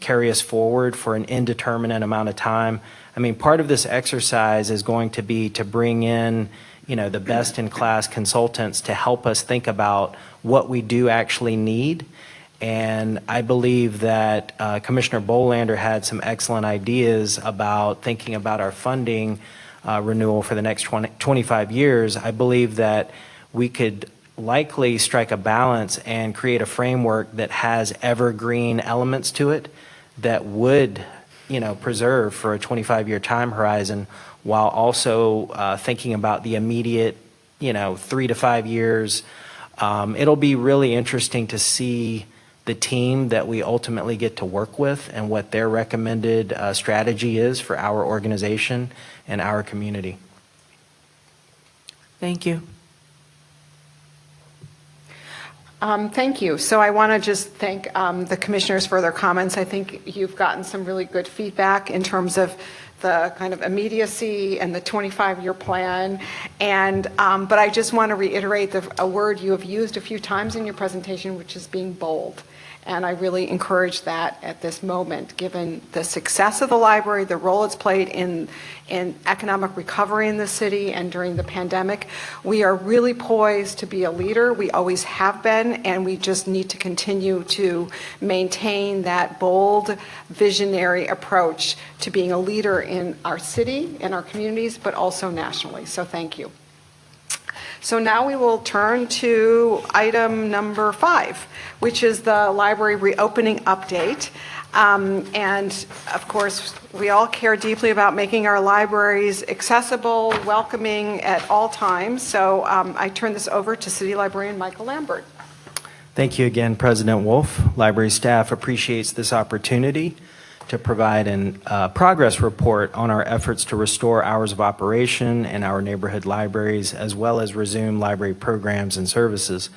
G: carry us forward for an indeterminate amount of time. I mean, part of this exercise is going to be to bring in, the best-in-class consultants to help us think about what we do actually need. And I believe that Commissioner Bolander had some excellent ideas about thinking about our funding renewal for the next 25 years. I believe that we could likely strike a balance and create a framework that has evergreen elements to it that would, preserve for a 25-year time horizon while also thinking about the immediate, 3 to 5 years. It'll be really interesting to see the team that we ultimately get to work with and what their recommended strategy is for our organization and our community.
E: Thank you.
B: Thank you. So I want to just thank the commissioners for their comments. I think you've gotten some really good feedback in terms of the kind of immediacy and the 25-year plan. And but I just want to reiterate a word you have used a few times in your presentation, which is being bold. And I really encourage that at this moment, given the success of the library, the role it's played in economic recovery in the city and during the pandemic. We are really poised to be a leader. We always have been, and we just need to continue to maintain that bold, visionary approach to being a leader in our city, in our communities, but also nationally. So thank you. So now we will turn to item number 5, which is the library reopening update. And of course, we all care deeply about making our libraries accessible, welcoming at all times. So I turn this over to City Librarian Michael Lambert.
G: Thank you again, President Wolf. Library staff appreciates this opportunity to provide a progress report on our efforts to restore hours of operation in our neighborhood libraries, as well as resume library programs and services.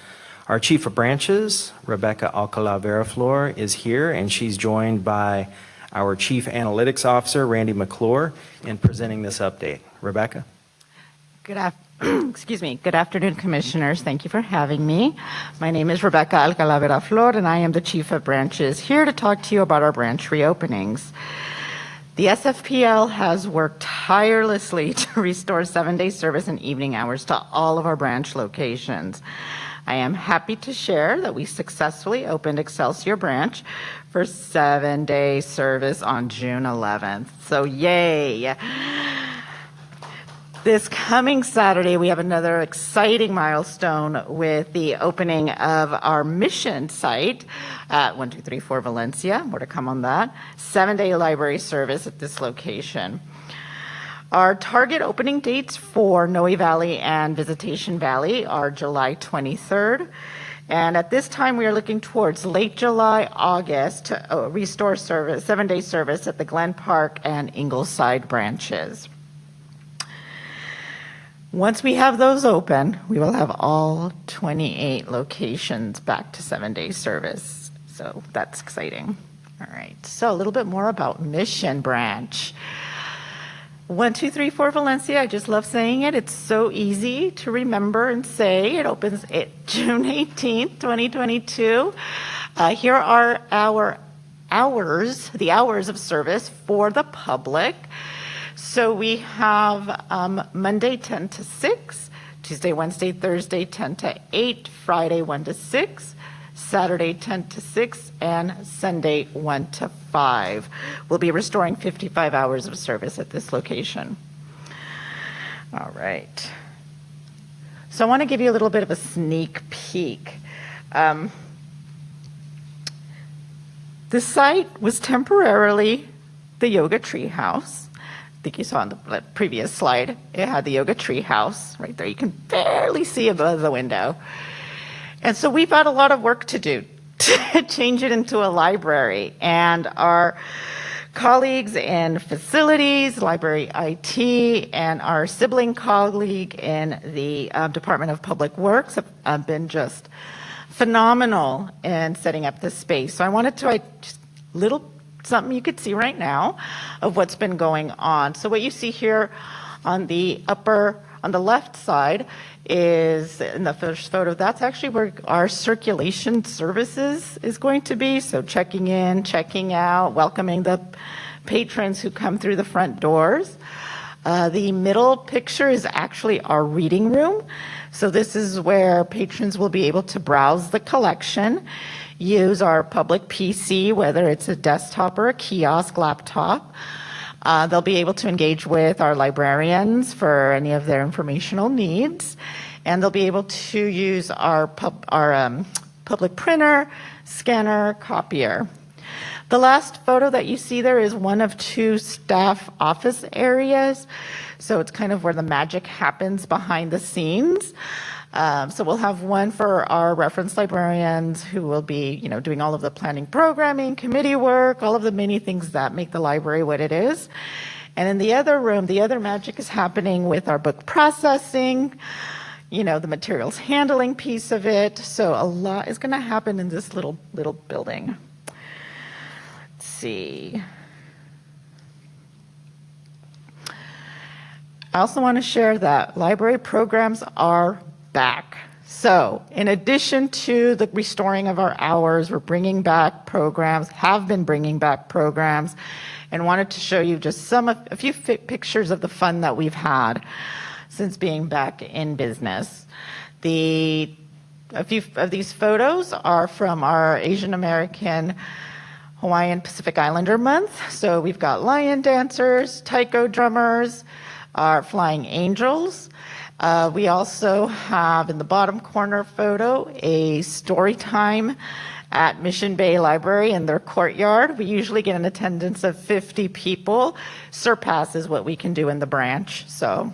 G: Our Chief of Branches, Rebecca Alcala-Veraflor, is here, and she's joined by our Chief Analytics Officer, Randy McClure, in presenting this update. Rebecca?
K: Good afternoon, Commissioners. Thank you for having me. My name is Rebecca Alcala-Veraflor, and I am the Chief of Branches, here to talk to you about our branch reopenings. The SFPL has worked tirelessly to restore 7-day service and evening hours to all of our branch locations. I am happy to share that we successfully opened Excelsior Branch for 7-day service on June 11th. So yay! This coming Saturday, we have another exciting milestone with the opening of our mission site at 1234 Valencia. More to come on that. 7-day library service at this location. Our target opening dates for Noe Valley and Visitation Valley are July 23rd. And at this time, we are looking towards late July, August to restore service, 7-day service at the Glen Park and Ingleside branches. Once we have those open, we will have all 28 locations back to 7-day service. So that's exciting. All right, so a little bit more about Mission Branch. 1234 Valencia. I just love saying it. It's so easy to remember and say. It opens June 18th, 2022. Here are our hours, the hours of service for the public. So we have Monday 10 to 6, Tuesday, Wednesday, Thursday 10 to 8, Friday 1 to 6, Saturday 10 to 6, and Sunday 1 to 5. We'll be restoring 55 hours of service at this location. All right. So I want to give you a little bit of a sneak peek. The site was temporarily the yoga tree house. I think you saw on the previous slide, it had the yoga tree house right there. You can barely see above the window. And so we've had a lot of work to do to change it into a library. And our colleagues in facilities, library IT, and our sibling colleague in the Department of Public Works have been just phenomenal in setting up this space. So I wanted to just little something you could see right now of what's been going on. So what you see here on the left side is in the first photo, that's actually where our circulation services is going to be. So checking in, checking out, welcoming the patrons who come through the front doors. The middle picture is actually our reading room. So this is where patrons will be able to browse the collection, use our public PC, whether it's a desktop or a kiosk laptop. They'll be able to engage with our librarians for any of their informational needs, and they'll be able to use our public printer, scanner, copier. The last photo that you see there is one of 2 staff office areas. So it's kind of where the magic happens behind the scenes. So we'll have one for our reference librarians who will be, doing all of the planning, programming, committee work, all of the many things that make the library what it is. And in the other room, the other magic is happening with our book processing, the materials handling piece of it. So a lot is going to happen in this little building. Let's see. I also want to share that library programs are back. So in addition to the restoring of our hours, we're bringing back programs, have been bringing back programs, and wanted to show you just a few pictures of the fun that we've had since being back in business. A few of these photos are from our Asian American Hawaiian Pacific Islander month. So we've got lion dancers, taiko drummers, our flying angels. We also have in the bottom corner photo a story time at Mission Bay Library in their courtyard. We usually get an attendance of 50 people, surpasses what we can do in the branch. So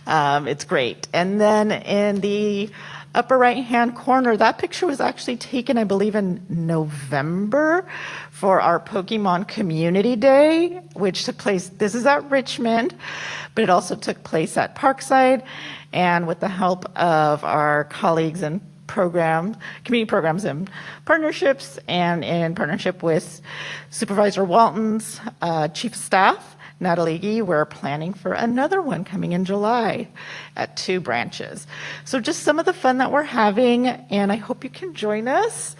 K: it's great. And then in the upper right-hand corner, that picture was actually taken, I believe, in November for our Pokemon Community Day, which took place, this is at Richmond, but it also took place at Parkside, and with the help of our colleagues in community programs and partnerships, and in partnership with Supervisor Walton's Chief of Staff, Natalie Gee, we're planning for another one coming in July at 2 branches. So just some of the fun that we're having, and I hope you can join us.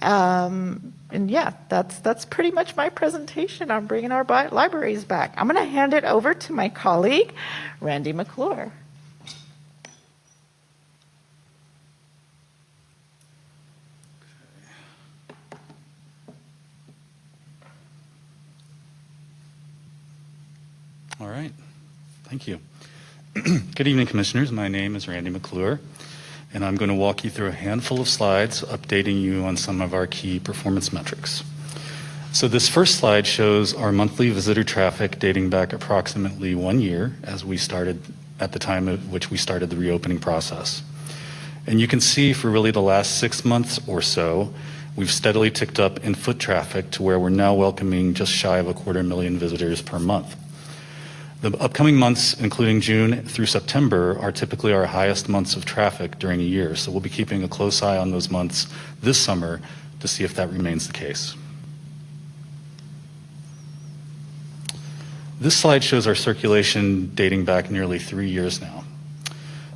K: And yeah, that's pretty much my presentation on bringing our libraries back. I'm going to hand it over to my colleague, Randy McClure.
L: All right, thank you. Good evening, Commissioners. My name is Randy McClure, and I'm going to walk you through a handful of slides updating you on some of our key performance metrics. So this first slide shows our monthly visitor traffic dating back approximately 1 year as we started at the time at which we started the reopening process. And you can see for really the last 6 months or so, we've steadily ticked up in foot traffic to where we're now welcoming just shy of 250,000 visitors per month. The upcoming months, including June through September, are typically our highest months of traffic during a year. So we'll be keeping a close eye on those months this summer to see if that remains the case. This slide shows our circulation dating back nearly 3 years now.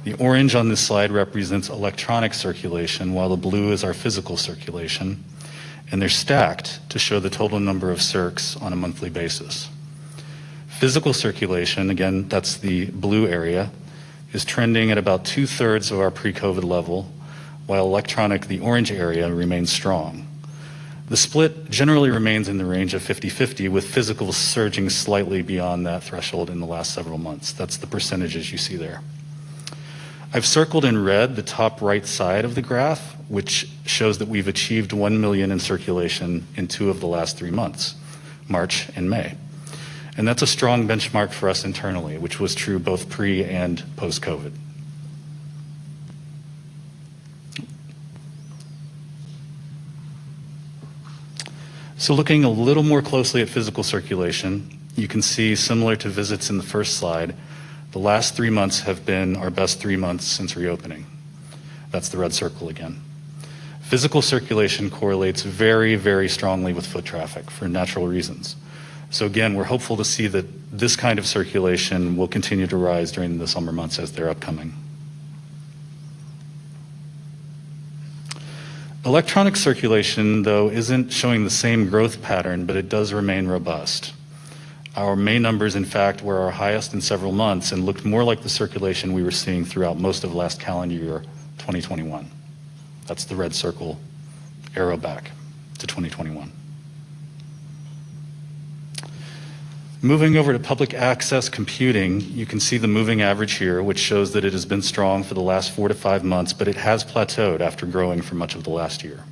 L: The orange on this slide represents electronic circulation, while the blue is our physical circulation, and they're stacked to show the total number of circs on a monthly basis. Physical circulation, again, that's the blue area, is trending at about 2/3 of our pre-COVID level, while electronic, the orange area, remains strong. The split generally remains in the range of 50-50, with physical surging slightly beyond that threshold in the last several months. That's the percentages you see there. I've circled in red the top right side of the graph, which shows that we've achieved 1 million in circulation in 2 of the last 3 months, March and May. And that's a strong benchmark for us internally, which was true both pre and post-COVID. So looking a little more closely at physical circulation, you can see, similar to visits in the first slide, the last 3 months have been our best 3 months since reopening. That's the red circle again. Physical circulation correlates very, very strongly with foot traffic for natural reasons. So again, we're hopeful to see that this kind of circulation will continue to rise during the summer months as they're upcoming. Electronic circulation, though, isn't showing the same growth pattern, but it does remain robust. Our May numbers, in fact, were our highest in several months and looked more like the circulation we were seeing throughout most of last calendar year, 2021. That's the red circle arrow back to 2021. Moving over to public access computing, you can see the moving average here, which shows that it has been strong for the last 4 to 5 months, but it has plateaued after growing for much of the last year.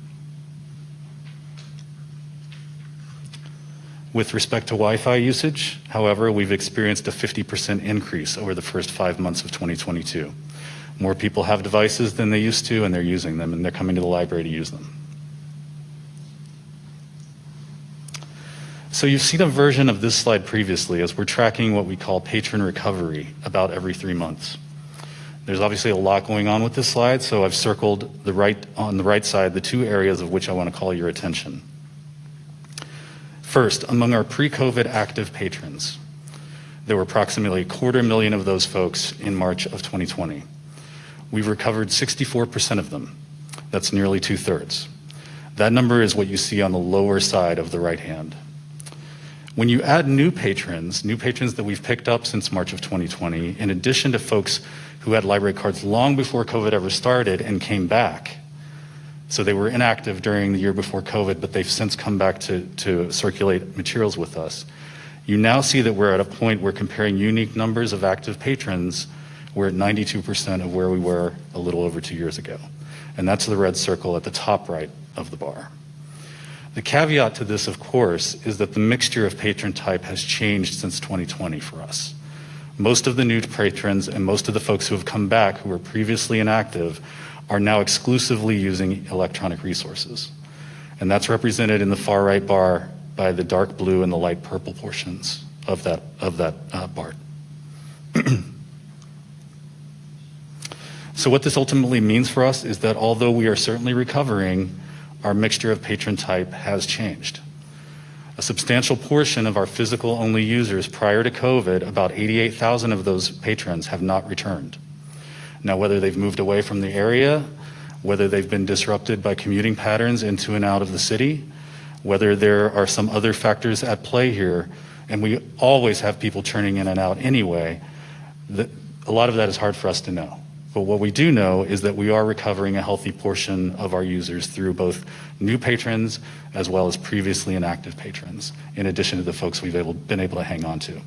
L: With respect to Wi-Fi usage, however, we've experienced a 50% increase over the first 5 months of 2022. More people have devices than they used to, and they're using them, and they're coming to the library to use them. So you've seen a version of this slide previously as we're tracking what we call patron recovery about every 3 months. There's obviously a lot going on with this slide, so I've circled on the right side the 2 areas of which I want to call your attention. First, among our pre-COVID active patrons, there were approximately 250,000 of those folks in March of 2020. We've recovered 64% of them. That's nearly 2/3. That number is what you see on the lower side of the right hand. When you add new patrons that we've picked up since March of 2020, in addition to folks who had library cards long before COVID ever started and came back, so they were inactive during the year before COVID, but they've since come back to circulate materials with us, you now see that we're at a point where comparing unique numbers of active patrons, we're at 92% of where we were a little over 2 years ago. And that's the red circle at the top right of the bar. The caveat to this, of course, is that the mixture of patron type has changed since 2020 for us. Most of the new patrons and most of the folks who have come back who were previously inactive are now exclusively using electronic resources. And that's represented in the far right bar by the dark blue and the light purple portions of that bar. So what this ultimately means for us is that although we are certainly recovering, our mixture of patron type has changed. A substantial portion of our physical-only users prior to COVID, about 88,000 of those patrons, have not returned. Now, whether they've moved away from the area, whether they've been disrupted by commuting patterns into and out of the city, whether there are some other factors at play here, and we always have people churning in and out anyway, a lot of that is hard for us to know. But what we do know is that we are recovering a healthy portion of our users through both new patrons as well as previously inactive patrons, in addition to the folks we've been able to hang on to.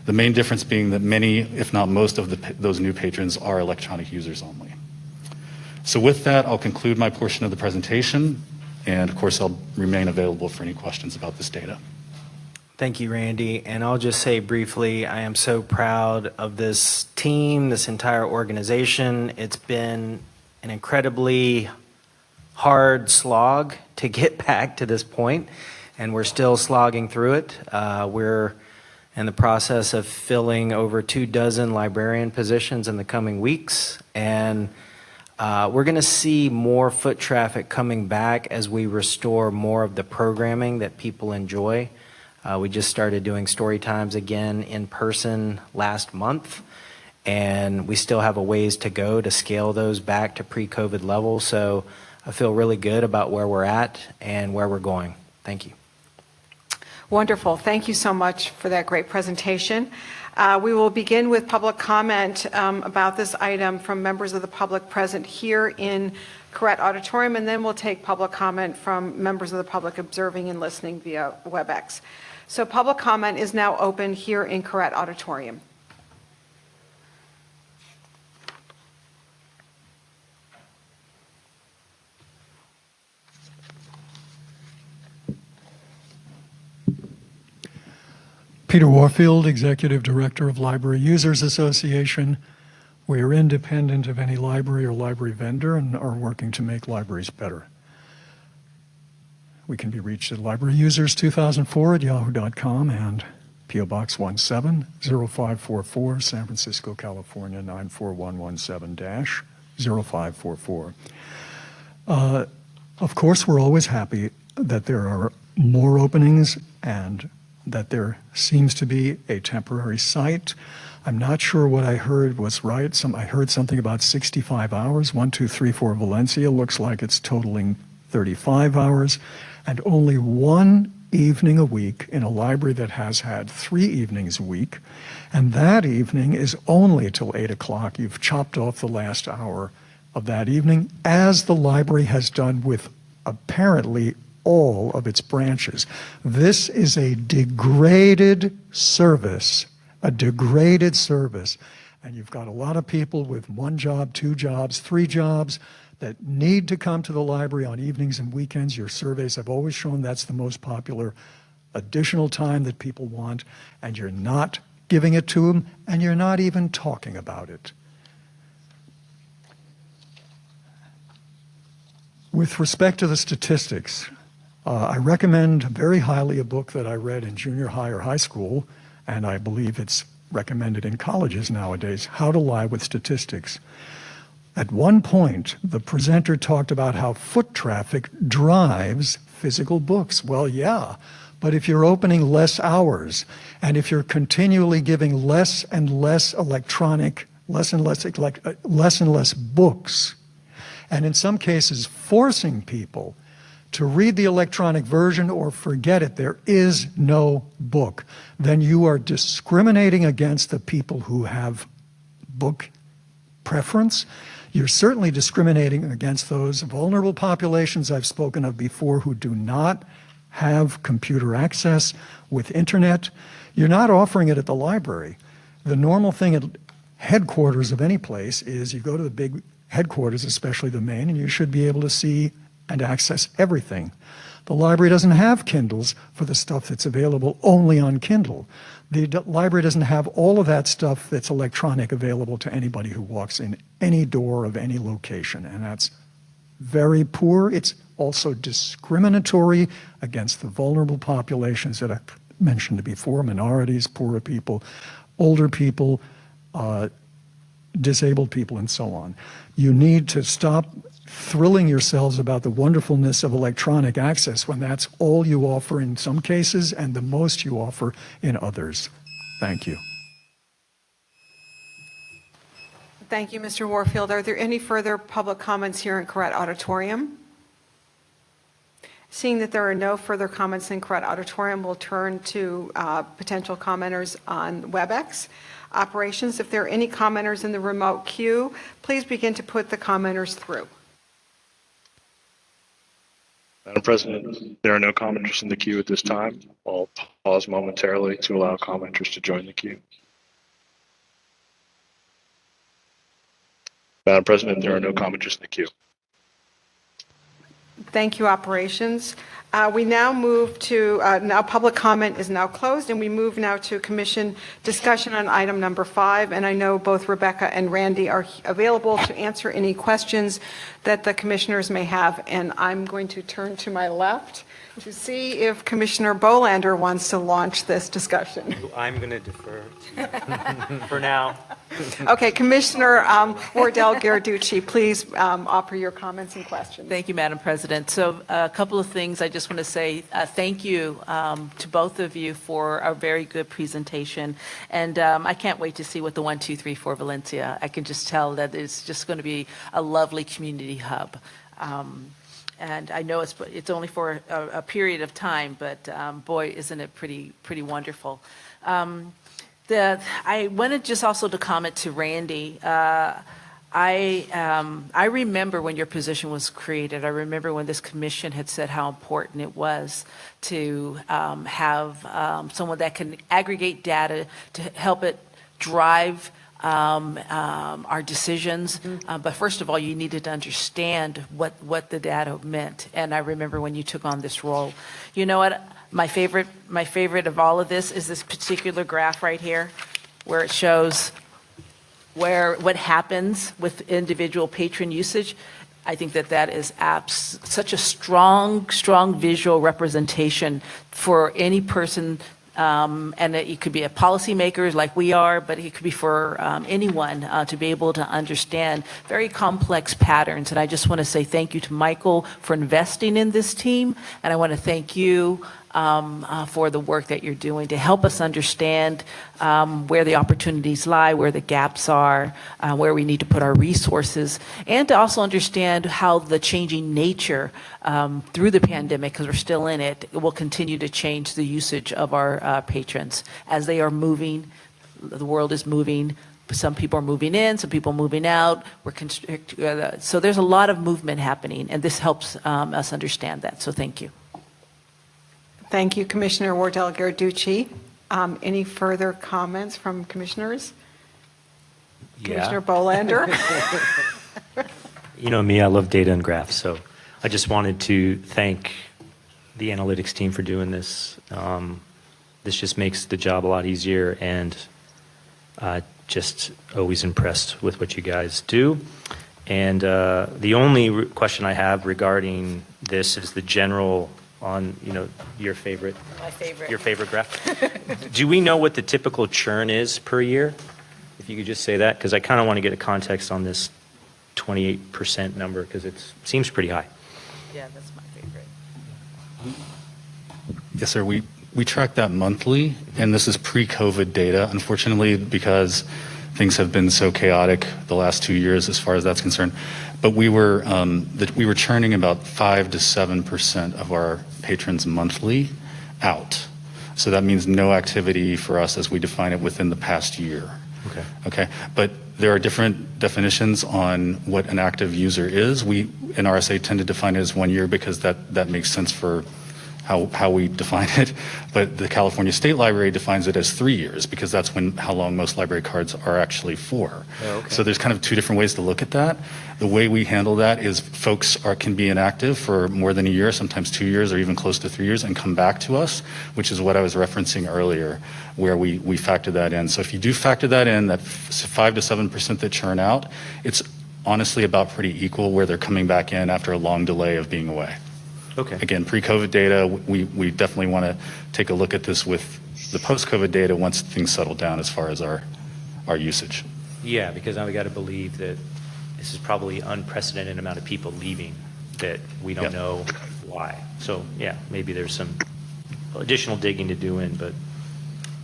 L: The main difference being that many, if not most of those new patrons are electronic users only. So with that, I'll conclude my portion of the presentation, and of course I'll remain available for any questions about this data.
G: Thank you, Randy. And I'll just say briefly, I am so proud of this team, this entire organization. It's been an incredibly hard slog to get back to this point, and we're still slogging through it. We're in the process of filling over 24 librarian positions in the coming weeks, and we're going to see more foot traffic coming back as we restore more of the programming that people enjoy. We just started doing story times again in person last month, and we still have a ways to go to scale those back to pre-COVID levels. So I feel really good about where we're at and where we're going. Thank you.
B: Wonderful. Thank you so much for that great presentation. We will begin with public comment about this item from members of the public present here in Correct Auditorium, and then we'll take public comment from members of the public observing and listening via WebEx. So public comment is now open here in Correct Auditorium.
D: Peter Warfield, Executive Director of Library Users Association. We are independent of any library or library vendor and are working to make libraries better. We can be reached at libraryusers2004@yahoo.com and P.O. Box 170544, San Francisco, California 94117-0544. Of course, we're always happy that there are more openings and that there seems to be a temporary site. I'm not sure what I heard was right. I heard something about 65 hours. 1, 2, 3, 4 Valencia looks like it's totaling 35 hours, and only one evening a week in a library that has had 3 evenings a week, and that evening is only till 8 o'clock. You've chopped off the last hour of that evening, as the library has done with apparently all of its branches. This is a degraded service, and you've got a lot of people with 1 job, 2 jobs, 3 jobs that need to come to the library on evenings and weekends. Your surveys have always shown that's the most popular additional time that people want, and you're not giving it to them, and you're not even talking about it. With respect to the statistics, I recommend very highly a book that I read in junior high or high school, and I believe it's recommended in colleges nowadays, How to Lie with Statistics. At one point, the presenter talked about how foot traffic drives physical books. Well, yeah, but if you're opening less hours, and if you're continually giving less and less books, and in some cases forcing people to read the electronic version or forget it, there is no book, then you are discriminating against the people who have book preference. You're certainly discriminating against those vulnerable populations I've spoken of before who do not have computer access with internet. You're not offering it at the library. The normal thing at headquarters of any place is you go to the big headquarters, especially the main, and you should be able to see and access everything. The library doesn't have Kindles for the stuff that's available only on Kindle. The library doesn't have all of that stuff that's electronic available to anybody who walks in any door of any location, and that's very poor. It's also discriminatory against the vulnerable populations that I've mentioned before: minorities, poorer people, older people, disabled people, and so on. You need to stop thrilling yourselves about the wonderfulness of electronic access when that's all you offer in some cases and the most you offer in others. Thank you.
B: Thank you, Mr. Warfield. Are there any further public comments here in Correct Auditorium? Seeing that there are no further comments in Correct Auditorium, we'll turn to potential commenters on WebEx operations. If there are any commenters in the remote queue, please begin to put the commenters through.
C: Madam President, there are no commenters in the queue at this time. I'll pause momentarily to allow commenters to join the queue. Madam President, there are no commenters in the queue.
B: Thank you, operations. We now move to, now public comment is now closed, and we move now to commission discussion on item number 5. And I know both Rebecca and Randy are available to answer any questions that the commissioners may have. And I'm going to turn to my left to see if Commissioner Bolander wants to launch this discussion.
J: I'm going to defer to for now.
B: Okay, Commissioner Wardell Garducci, please offer your comments and questions.
E: Thank you, Madam President. So a couple of things I just want to say. Thank you to both of you for a very good presentation. And I can't wait to see what the 1, 2, 3, 4 Valencia. I can just tell that it's just going to be a lovely community hub. And I know it's only for a period of time, but boy, isn't it pretty wonderful. I wanted just also to comment to Randy. I remember when your position was created. I remember when this commission had said how important it was to have someone that can aggregate data to help it drive our decisions. But first of all, you needed to understand what the data meant. And I remember when you took on this role. You know what? My favorite of all of this is this particular graph right here, where it shows what happens with individual patron usage. I think that is such a strong visual representation for any person. And it could be a policymakers like we are, but it could be for anyone to be able to understand very complex patterns. And I just want to say thank you to Michael for investing in this team. And I want to thank you for the work that you're doing to help us understand where the opportunities lie, where the gaps are, where we need to put our resources, and to also understand how the changing nature through the pandemic, because we're still in it, will continue to change the usage of our patrons. As they are moving, the world is moving. Some people are moving in, some people are moving out. So there's a lot of movement happening, and this helps us understand that. So thank you.
B: Thank you, Commissioner Wardell Garducci. Any further comments from commissioners?
J: Yeah.
B: Commissioner Bolander?
J: You know me, I love data and graphs, so I just wanted to thank the analytics team for doing this. This just makes the job a lot easier, and just always impressed with what you guys do. And the only question I have regarding this is the general on, your favorite graph. Do we know what the typical churn is per year? If you could just say that, because I kind of want to get a context on this 28% number, because it seems pretty high.
E: Yeah, that's my favorite.
L: Yes, sir. We track that monthly, and this is pre-COVID data. Unfortunately, because things have been so chaotic the last 2 years as far as that's concerned. But we were churning about 5 to 7% of our patrons monthly out. So that means no activity for us as we define it within the past year. Okay. But there are different definitions on what an active user is. We in RSA tend to define it as 1 year because that makes sense for how we define it, but the California State Library defines it as 3 years because that's how long most library cards are actually for.
J: Oh, okay.
L: So there's kind of two different ways to look at that. The way we handle that is folks can be inactive for more than a year, sometimes 2 years or even close to 3 years, and come back to us, which is what I was referencing earlier, where we factor that in. So if you do factor that in, that 5 to 7% that churn out, it's honestly about pretty equal where they're coming back in after a long delay of being away.
J: Okay.
L: Again, pre-COVID data, we definitely want to take a look at this with the post-COVID data once things settle down as far as our usage.
J: Yeah, because now we got to believe that this is probably unprecedented amount of people leaving that we don't know why. So yeah, maybe there's some additional digging to do in, but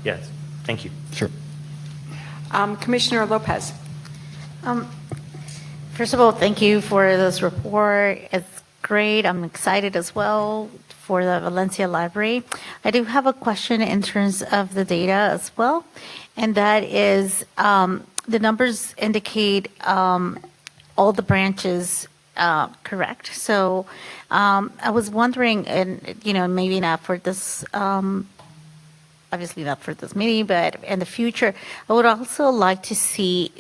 J: yeah, thank you.
L: Sure.
B: Commissioner Lopez.
M: First of all, thank you for this report. It's great. I'm excited as well for the Valencia Library. I do have a question in terms of the data as well, and that is the numbers indicate all the branches correct. So I was wondering, and maybe not for this, obviously not for this meeting, but in the future, I would also like to see,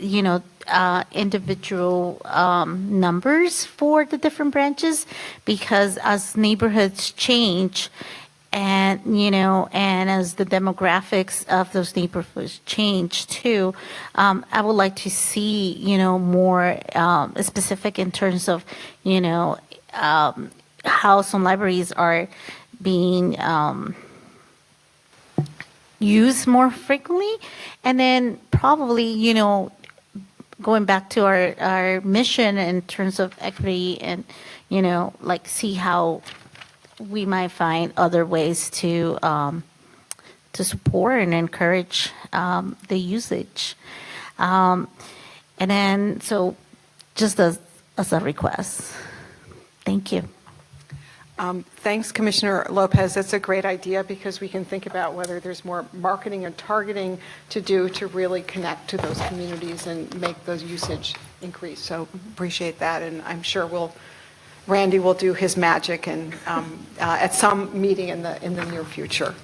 M: individual numbers for the different branches, because as neighborhoods change and, and as the demographics of those neighborhoods change too, I would like to see, more specific in terms of, how some libraries are being used more frequently. And then probably, going back to our mission in terms of equity and, like see how we might find other ways to support and encourage the usage. And then, so just as a request. Thank you.
B: Thanks, Commissioner Lopez. That's a great idea because we can think about whether there's more marketing and targeting to do to really connect to those communities and make those usage increase. So appreciate that, and I'm sure Randy will do his magic and at some meeting in the near future.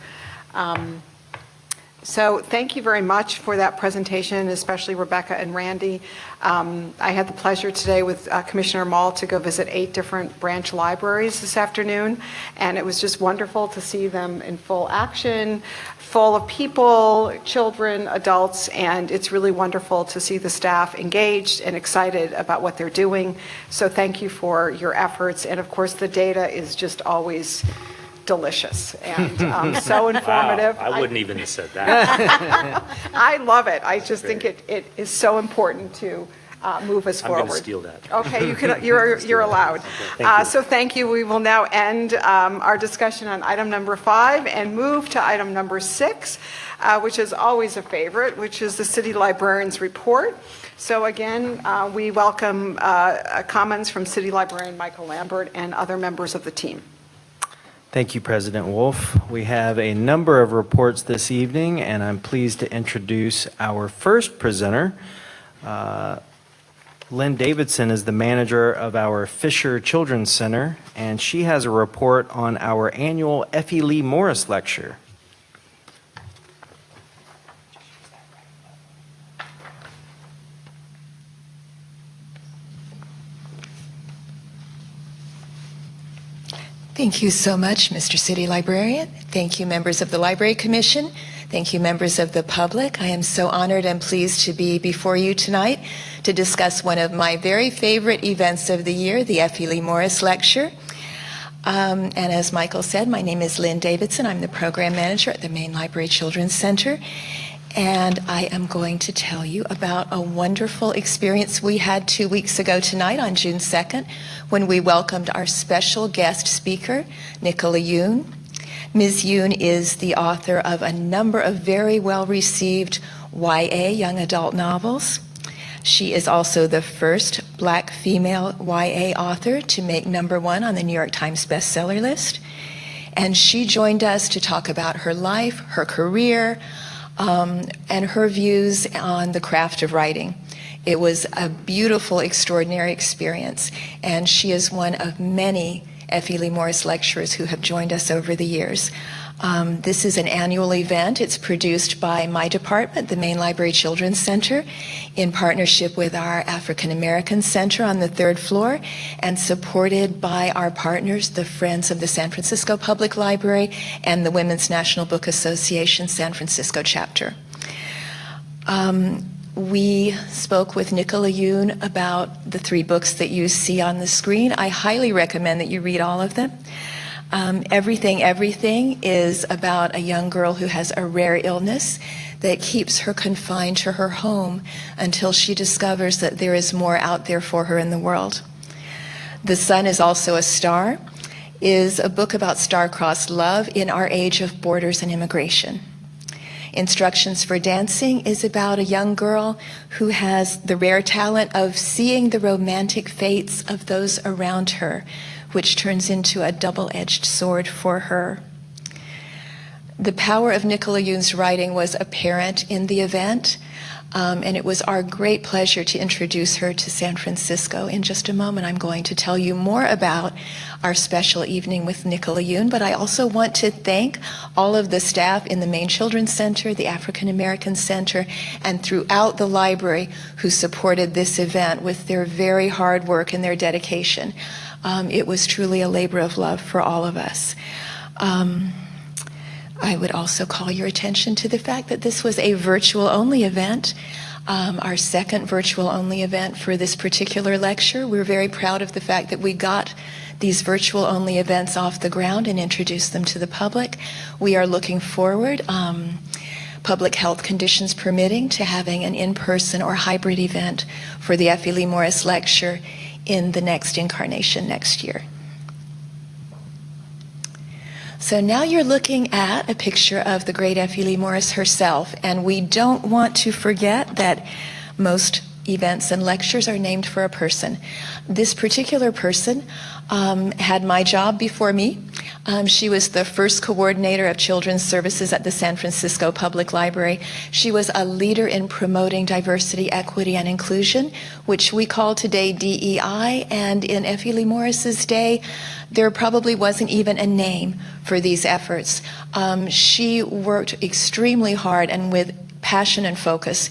B: So thank you very much for that presentation, especially Rebecca and Randy. I had the pleasure today with Commissioner Mall to go visit 8 different branch libraries this afternoon, and it was just wonderful to see them in full action, full of people, children, adults, and it's really wonderful to see the staff engaged and excited about what they're doing. So thank you for your efforts, and of course the data is just always delicious and so informative.
J: Wow, I wouldn't even have said that.
B: I love it. I just think it is so important to move us forward.
J: I'm going to steal that.
B: Okay, you're allowed.
J: Thank you.
B: So thank you. We will now end our discussion on item number 5 and move to item number 6, which is always a favorite, which is the City Librarian's Report. So again, we welcome comments from City Librarian Michael Lambert and other members of the team.
G: Thank you, President Wolf. We have a number of reports this evening, and I'm pleased to introduce our first presenter. Lynn Davidson is the manager of our Fisher Children's Center, and she has a report on our annual Effie Lee Morris Lecture.
N: Thank you so much, Mr. City Librarian. Thank you, members of the Library Commission. Thank you, members of the public. I am so honored and pleased to be before you tonight to discuss one of my very favorite events of the year, the Effie Lee Morris Lecture. And as Michael said, my name is Lynn Davidson. I'm the program manager at the Main Library Children's Center. And I am going to tell you about a wonderful experience we had 2 weeks ago tonight on June 2nd when we welcomed our special guest speaker, Nicola Yoon. Ms. Yoon is the author of a number of very well-received YA, young adult novels. She is also the first Black female YA author to make #1 on the New York Times bestseller list. And she joined us to talk about her life, her career, and her views on the craft of writing. It was a beautiful, extraordinary experience, and she is one of many Effie Lee Morris lecturers who have joined us over the years. This is an annual event. It's produced by my department, the Main Library Children's Center, in partnership with our African American Center on the 3rd floor, and supported by our partners, the Friends of the San Francisco Public Library and the Women's National Book Association San Francisco chapter. We spoke with Nicola Yoon about the 3 books that you see on the screen. I highly recommend that you read all of them. Everything is about a young girl who has a rare illness that keeps her confined to her home until she discovers that there is more out there for her in the world. The Sun is Also a Star is a book about star-crossed love in our age of borders and immigration. Instructions for Dancing is about a young girl who has the rare talent of seeing the romantic fates of those around her, which turns into a double-edged sword for her. The power of Nicola Yoon's writing was apparent in the event, and it was our great pleasure to introduce her to San Francisco. In just a moment, I'm going to tell you more about our special evening with Nicola Yoon, but I also want to thank all of the staff in the Main Children's Center, the African American Center, and throughout the library who supported this event with their very hard work and their dedication. It was truly a labor of love for all of us. I would also call your attention to the fact that this was a virtual-only event, our second virtual-only event for this particular lecture. We're very proud of the fact that we got these virtual-only events off the ground and introduced them to the public. We are looking forward public health conditions permitting, to having an in-person or hybrid event for the Effie Lee Morris Lecture in the next incarnation next year. So now you're looking at a picture of the great Effie Lee Morris herself, and we don't want to forget that most events and lectures are named for a person. This particular person had my job before me. She was the first coordinator of children's services at the San Francisco Public Library. She was a leader in promoting diversity, equity, and inclusion, which we call today DEI, and in Effie Lee Morris's day, there probably wasn't even a name for these efforts. She worked extremely hard and with passion and focus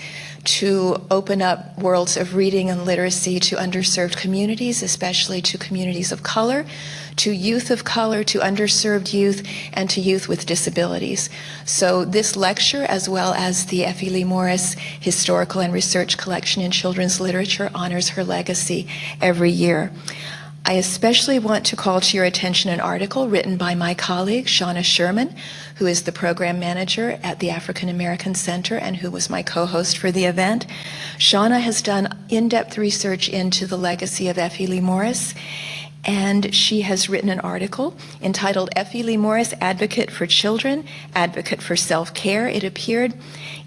N: to open up worlds of reading and literacy to underserved communities, especially to communities of color, to youth of color, to underserved youth, and to youth with disabilities. So this lecture, as well as the Effie Lee Morris Historical and Research Collection in Children's Literature, honors her legacy every year. I especially want to call to your attention an article written by my colleague, Shauna Sherman, who is the program manager at the African American Center and who was my co-host for the event. Shauna has done in-depth research into the legacy of Effie Lee Morris, and she has written an article entitled Effie Lee Morris, Advocate for Children, Advocate for Self-Care. It appeared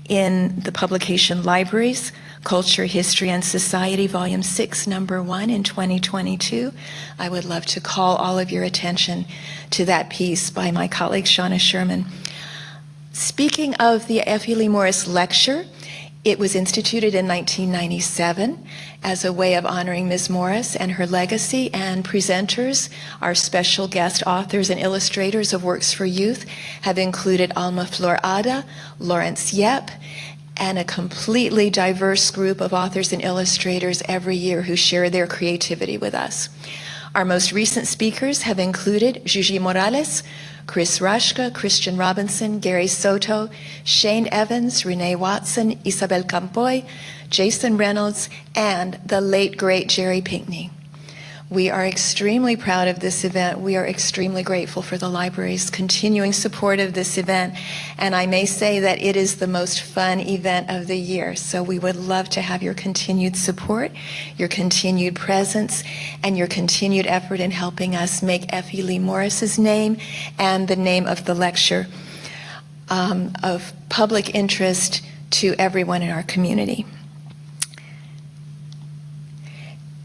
N: in the publication Libraries, Culture, History, and Society, Volume 6, Number 1 in 2022. I would love to call all of your attention to that piece by my colleague Shauna Sherman. Speaking of the Effie Lee Morris Lecture, it was instituted in 1997 as a way of honoring Ms. Morris and her legacy, and presenters, our special guest authors and illustrators of works for youth, have included Alma Flor Ada, Lawrence Yep, and a completely diverse group of authors and illustrators every year who share their creativity with us. Our most recent speakers have included Gigi Morales, Chris Rashka, Christian Robinson, Gary Soto, Shane Evans, Renee Watson, Isabel Campoy, Jason Reynolds, and the late, great Jerry Pinkney. We are extremely proud of this event. We are extremely grateful for the library's continuing support of this event. And I may say that it is the most fun event of the year. So we would love to have your continued support, your continued presence, and your continued effort in helping us make Effie Lee Morris's name and the name of the lecture of public interest to everyone in our community.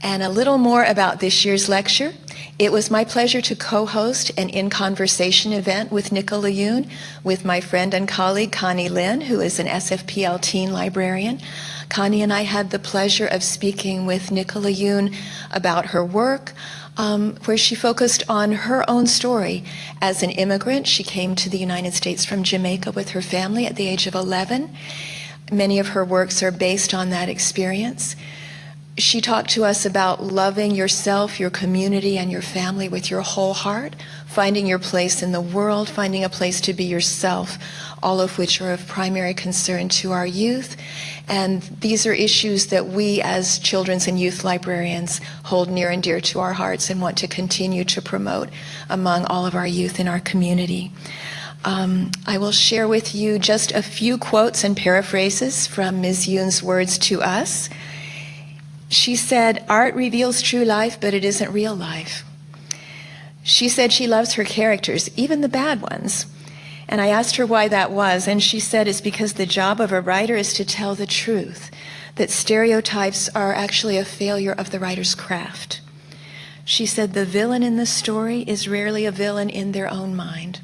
N: And a little more about this year's lecture. It was my pleasure to co-host an In Conversation event with Nicola Yoon with my friend and colleague Connie Lynn, who is an SFPL teen librarian. Connie and I had the pleasure of speaking with Nicola Yoon about her work, where she focused on her own story. As an immigrant, she came to the United States from Jamaica with her family at the age of 11. Many of her works are based on that experience. She talked to us about loving yourself, your community, and your family with your whole heart, finding your place in the world, finding a place to be yourself, all of which are of primary concern to our youth. And these are issues that we as children's and youth librarians hold near and dear to our hearts and want to continue to promote among all of our youth in our community. I will share with you just a few quotes and paraphrases from Ms. Yoon's words to us. She said, "Art reveals true life, but it isn't real life." She said she loves her characters, even the bad ones. And I asked her why that was, and she said it's because the job of a writer is to tell the truth, that stereotypes are actually a failure of the writer's craft. She said the villain in the story is rarely a villain in their own mind,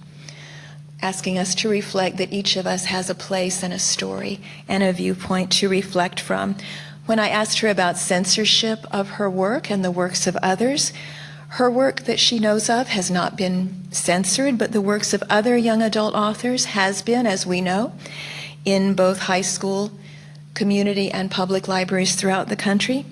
N: asking us to reflect that each of us has a place and a story and a viewpoint to reflect from. When I asked her about censorship of her work and the works of others, her work that she knows of has not been censored, but the works of other young adult authors has been, as we know, in both high school, community, and public libraries throughout the country.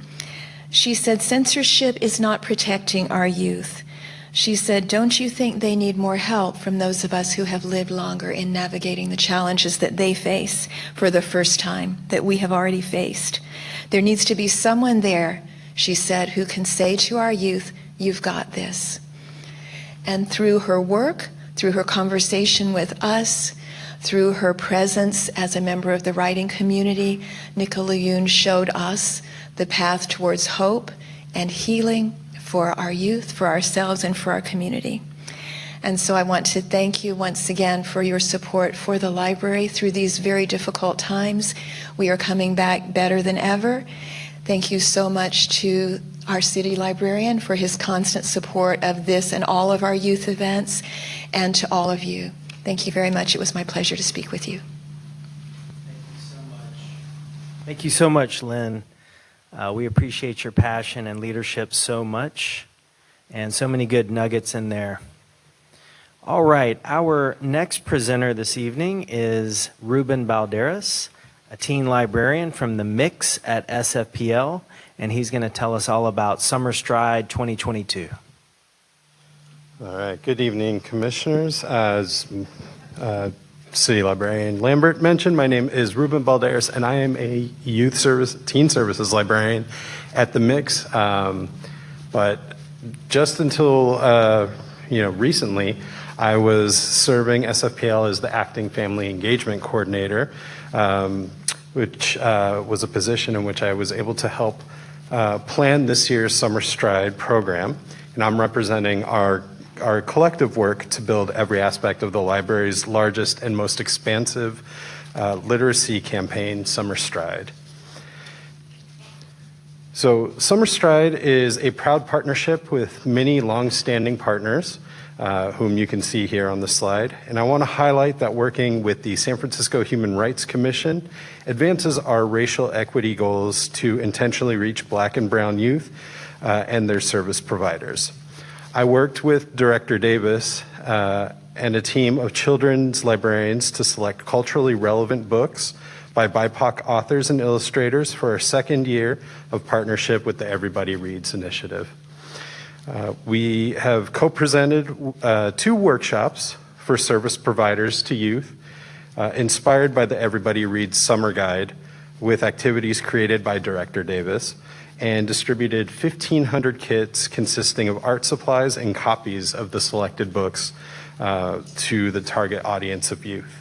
N: She said, censorship is not protecting our youth. She said, don't you think they need more help from those of us who have lived longer in navigating the challenges that they face for the first time, that we have already faced? There needs to be someone there, she said, who can say to our youth, you've got this. And through her work, through her conversation with us, Through her presence as a member of the writing community, Nicola Yoon showed us the path towards hope and healing for our youth, for ourselves, and for our community. And so I want to thank you once again for your support for the library through these very difficult times. We are coming back better than ever. Thank you so much to our city librarian for his constant support of this and all of our youth events, and to all of you. Thank you very much. It was my pleasure to speak with you.
G: Thank you so much, Lynn. We appreciate your passion and leadership so much, and so many good nuggets in there. All right, our next presenter this evening is Ruben Balderas, a teen librarian from the Mix at SFPL, and he's going to tell us all about Summer Stride 2022.
O: All right, good evening, commissioners. As City Librarian Lambert mentioned, my name is Ruben Balderas, and I am a teen services librarian at the Mix. But just until recently, I was serving SFPL as the acting family engagement coordinator, which was a position in which I was able to help plan this year's Summer Stride program. And I'm representing our collective work to build every aspect of the library's largest and most expansive literacy campaign, Summer Stride. So Summer Stride is a proud partnership with many long-standing partners, whom you can see here on the slide. And I want to highlight that working with the San Francisco Human Rights Commission advances our racial equity goals to intentionally reach Black and brown youth and their service providers. I worked with Director Davis and a team of children's librarians to select culturally relevant books by BIPOC authors and illustrators for our second year of partnership with the Everybody Reads initiative. We have co-presented 2 workshops for service providers to youth, inspired by the Everybody Reads Summer Guide, with activities created by Director Davis, and distributed 1,500 kits consisting of art supplies and copies of the selected books to the target audience of youth.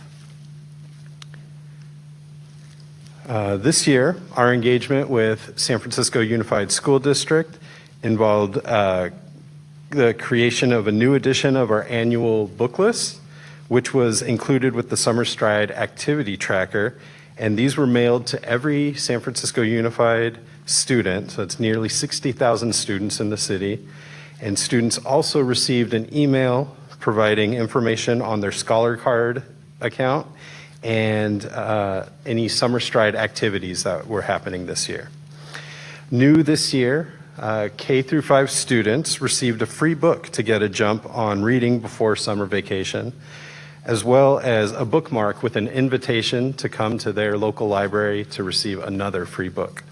O: This year, our engagement with San Francisco Unified School District involved the creation of a new edition of our annual book list, which was included with the Summer Stride activity tracker, and these were mailed to every San Francisco Unified student, so it's nearly 60,000 students in the city, and students also received an email providing information on their Scholar Card account and any Summer Stride activities that were happening this year. New this year, K through 5 students received a free book to get a jump on reading before summer vacation, as well as a bookmark with an invitation to come to their local library to receive another free book.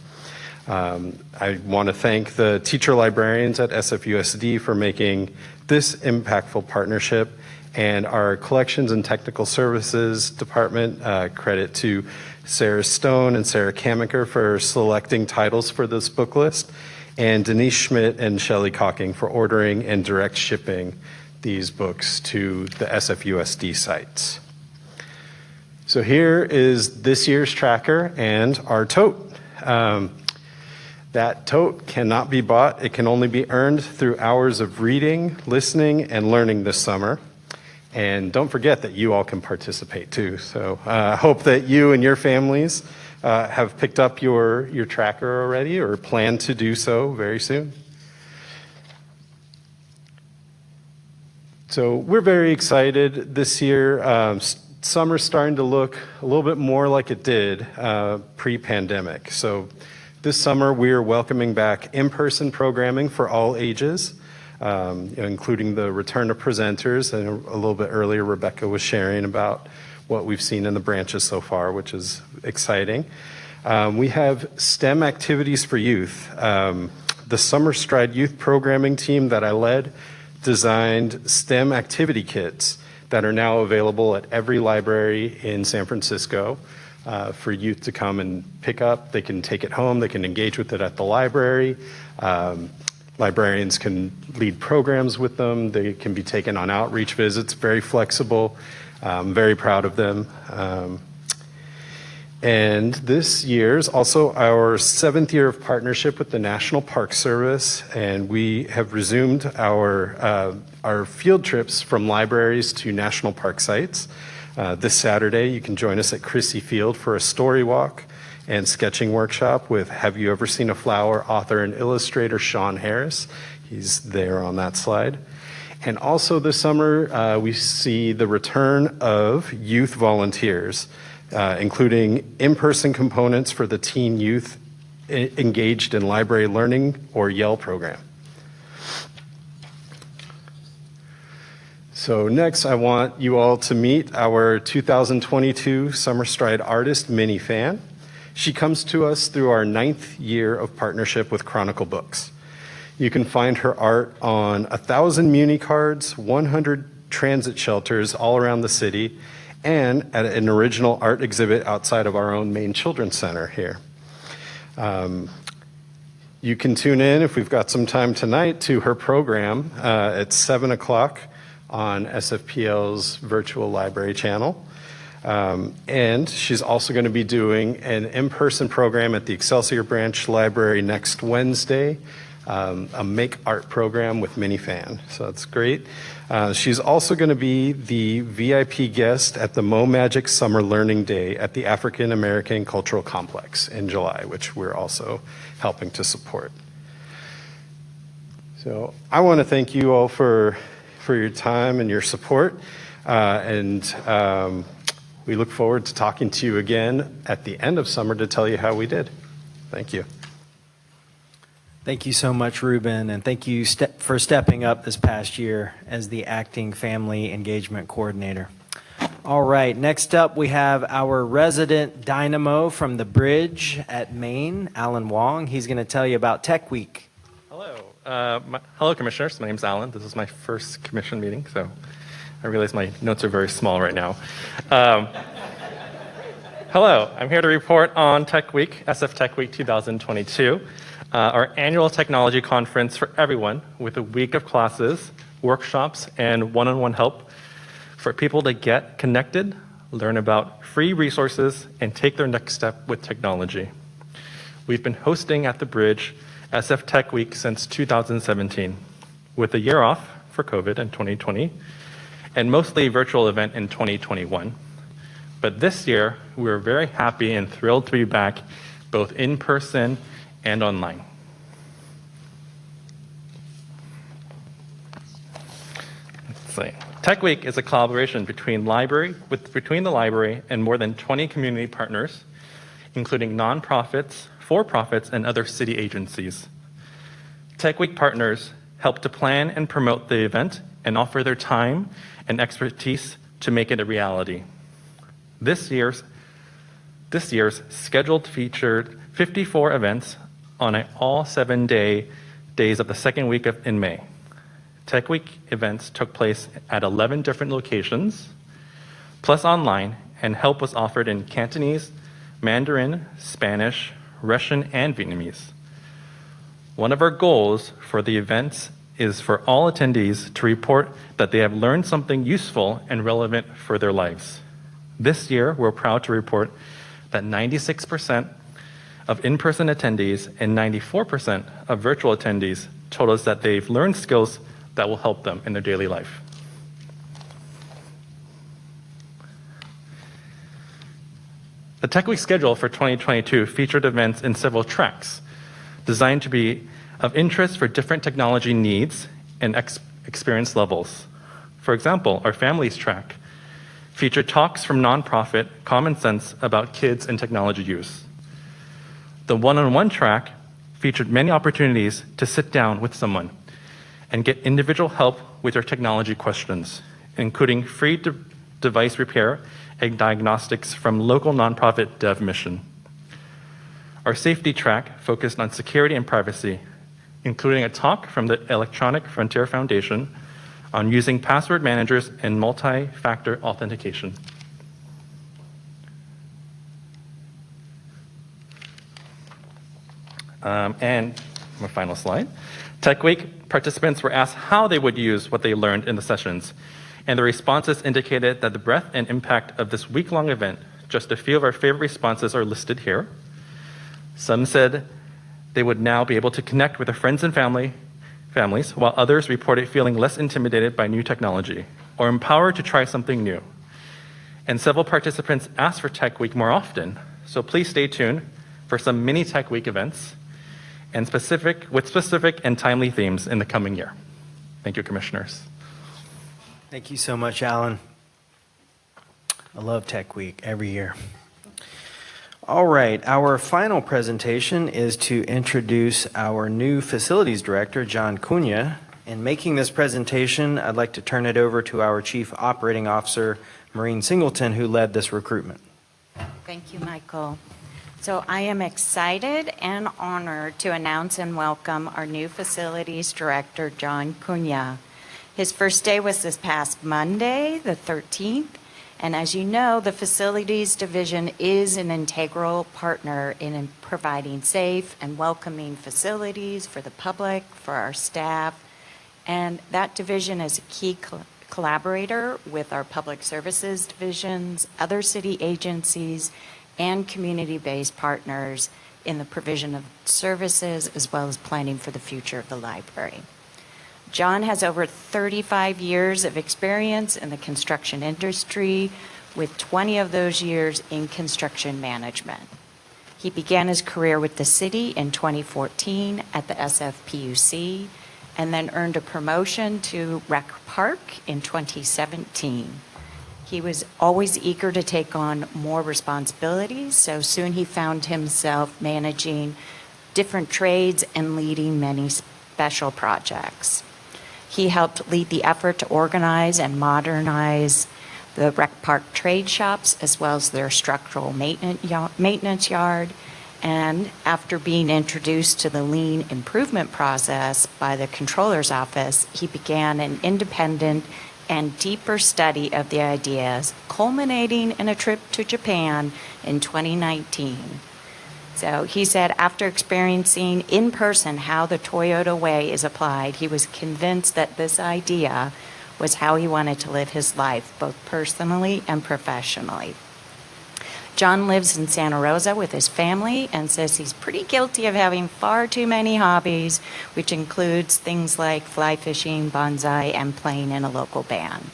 O: I want to thank the teacher librarians at SFUSD for making this impactful partnership, and our Collections and Technical Services Department, credit to Sarah Stone and Sarah Kamiker for selecting titles for this book list, and Denise Schmidt and Shelley Cocking for ordering and direct shipping these books to the SFUSD sites. So here is this year's tracker and our tote. That tote cannot be bought. It can only be earned through hours of reading, listening, and learning this summer. And don't forget that you all can participate too. So I hope that you and your families have picked up your tracker already or plan to do so very soon. So we're very excited this year. Summer's starting to look a little bit more like it did pre-pandemic. So this summer we are welcoming back in-person programming for all ages, including the return of presenters. And a little bit earlier, Rebecca was sharing about what we've seen in the branches so far, which is exciting. We have STEM activities for youth. The Summer Stride Youth Programming team that I led designed STEM activity kits that are now available at every library in San Francisco for youth to come and pick up. They can take it home, they can engage with it at the library. Librarians can lead programs with them. They can be taken on outreach visits, very flexible. I'm very proud of them. And this year's also our 7th year of partnership with the National Park Service, and we have resumed our field trips from libraries to national park sites. This Saturday, you can join us at Chrissy Field for a story walk and sketching workshop with Have You Ever Seen a Flower author and illustrator Sean Harris. He's there on that slide. And also this summer, we see the return of youth volunteers, including in-person components for the teen youth engaged in library learning or YELL program. So next, I want you all to meet our 2022 Summer Stride artist, Minnie Fan. She comes to us through our 9th year of partnership with Chronicle Books. You can find her art on 1,000 Muni cards, 100 transit shelters all around the city, and at an original art exhibit outside of our own main children's center here. You can tune in, if we've got some time tonight, to her program at 7 o'clock on SFPL's virtual library channel. And she's also going to be doing an in-person program at the Excelsior Branch Library next Wednesday, a Make Art program with Minnie Fan. So that's great. She's also going to be the VIP guest at the Mo Magic Summer Learning Day at the African American Cultural Complex in July, which we're also helping to support. So I want to thank you all for your time and your support. We look forward to talking to you again at the end of summer to tell you how we did. Thank you.
G: Thank you so much, Ruben, and thank you for stepping up this past year as the acting family engagement coordinator. All right, next up we have our resident dynamo from the Bridge at Maine, Alan Wong. He's going to tell you about Tech Week.
P: Hello. Hello, Commissioners. My name's Alan. This is my first commission meeting, so I realize my notes are very small right now. Hello. I'm here to report on Tech Week, SF Tech Week 2022, our annual technology conference for everyone with a week of classes, workshops, and one-on-one help for people to get connected, learn about free resources, and take their next step with technology. We've been hosting at the Bridge SF Tech Week since 2017, with a year off for COVID in 2020, and mostly a virtual event in 2021. But this year, we're very happy and thrilled to be back, both in person and online. Let's see. Tech Week is a collaboration between the library and more than 20 community partners, including nonprofits, for-profits, and other city agencies. Tech Week partners help to plan and promote the event and offer their time and expertise to make it a reality. This year's scheduled featured 54 events on all 7 days of the second week in May. Tech Week events took place at 11 different locations, plus online, and help was offered in Cantonese, Mandarin, Spanish, Russian, and Vietnamese. One of our goals for the events is for all attendees to report that they have learned something useful and relevant for their lives. This year, we're proud to report that 96% of in-person attendees and 94% of virtual attendees told us that they've learned skills that will help them in their daily life. The Tech Week schedule for 2022 featured events in several tracks, designed to be of interest for different technology needs and experience levels. For example, our Families track featured talks from nonprofit Common Sense about kids and technology use. The one-on-one track featured many opportunities to sit down with someone and get individual help with your technology questions, including free device repair and diagnostics from local nonprofit Dev Mission. Our safety track focused on security and privacy, including a talk from the Electronic Frontier Foundation on using password managers and multi-factor authentication. And my final slide. Tech Week participants were asked how they would use what they learned in the sessions, and the responses indicated that the breadth and impact of this week-long event. Just a few of our favorite responses are listed here. Some said they would now be able to connect with their friends and families, while others reported feeling less intimidated by new technology or empowered to try something new. And several participants asked for Tech Week more often, so please stay tuned for some mini Tech Week events and with specific and timely themes in the coming year. Thank you, Commissioners.
G: Thank you so much, Alan. I love Tech Week every year. All right, our final presentation is to introduce our new Facilities Director, John Cunha. In making this presentation, I'd like to turn it over to our Chief Operating Officer, Maureen Singleton, who led this recruitment.
Q: Thank you, Michael. So I am excited and honored to announce and welcome our new Facilities Director, John Cunha. His first day was this past Monday, the 13th, and as you know, the Facilities Division is an integral partner in providing safe and welcoming facilities for the public, for our staff, and that division is a key collaborator with our public services divisions, other city agencies, and community-based partners in the provision of services as well as planning for the future of the library. John has over 35 years of experience in the construction industry, with 20 of those years in construction management. He began his career with the city in 2014 at the SFPUC, and then earned a promotion to Rec Park in 2017. He was always eager to take on more responsibilities, so soon he found himself managing different trades and leading many special projects. He helped lead the effort to organize and modernize the Rec Park trade shops as well as their structural maintenance yard. And after being introduced to the lean improvement process by the Controller's Office, he began an independent and deeper study of the ideas, culminating in a trip to Japan in 2019. So he said after experiencing in person how the Toyota Way is applied, he was convinced that this idea was how he wanted to live his life, both personally and professionally. John lives in Santa Rosa with his family and says he's pretty guilty of having far too many hobbies, which includes things like fly fishing, bonsai, and playing in a local band.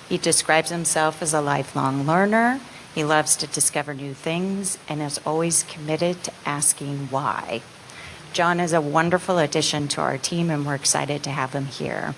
Q: He describes himself as a lifelong learner. He loves to discover new things and is always committed to asking why. John is a wonderful addition to our team, and we're excited to have him here.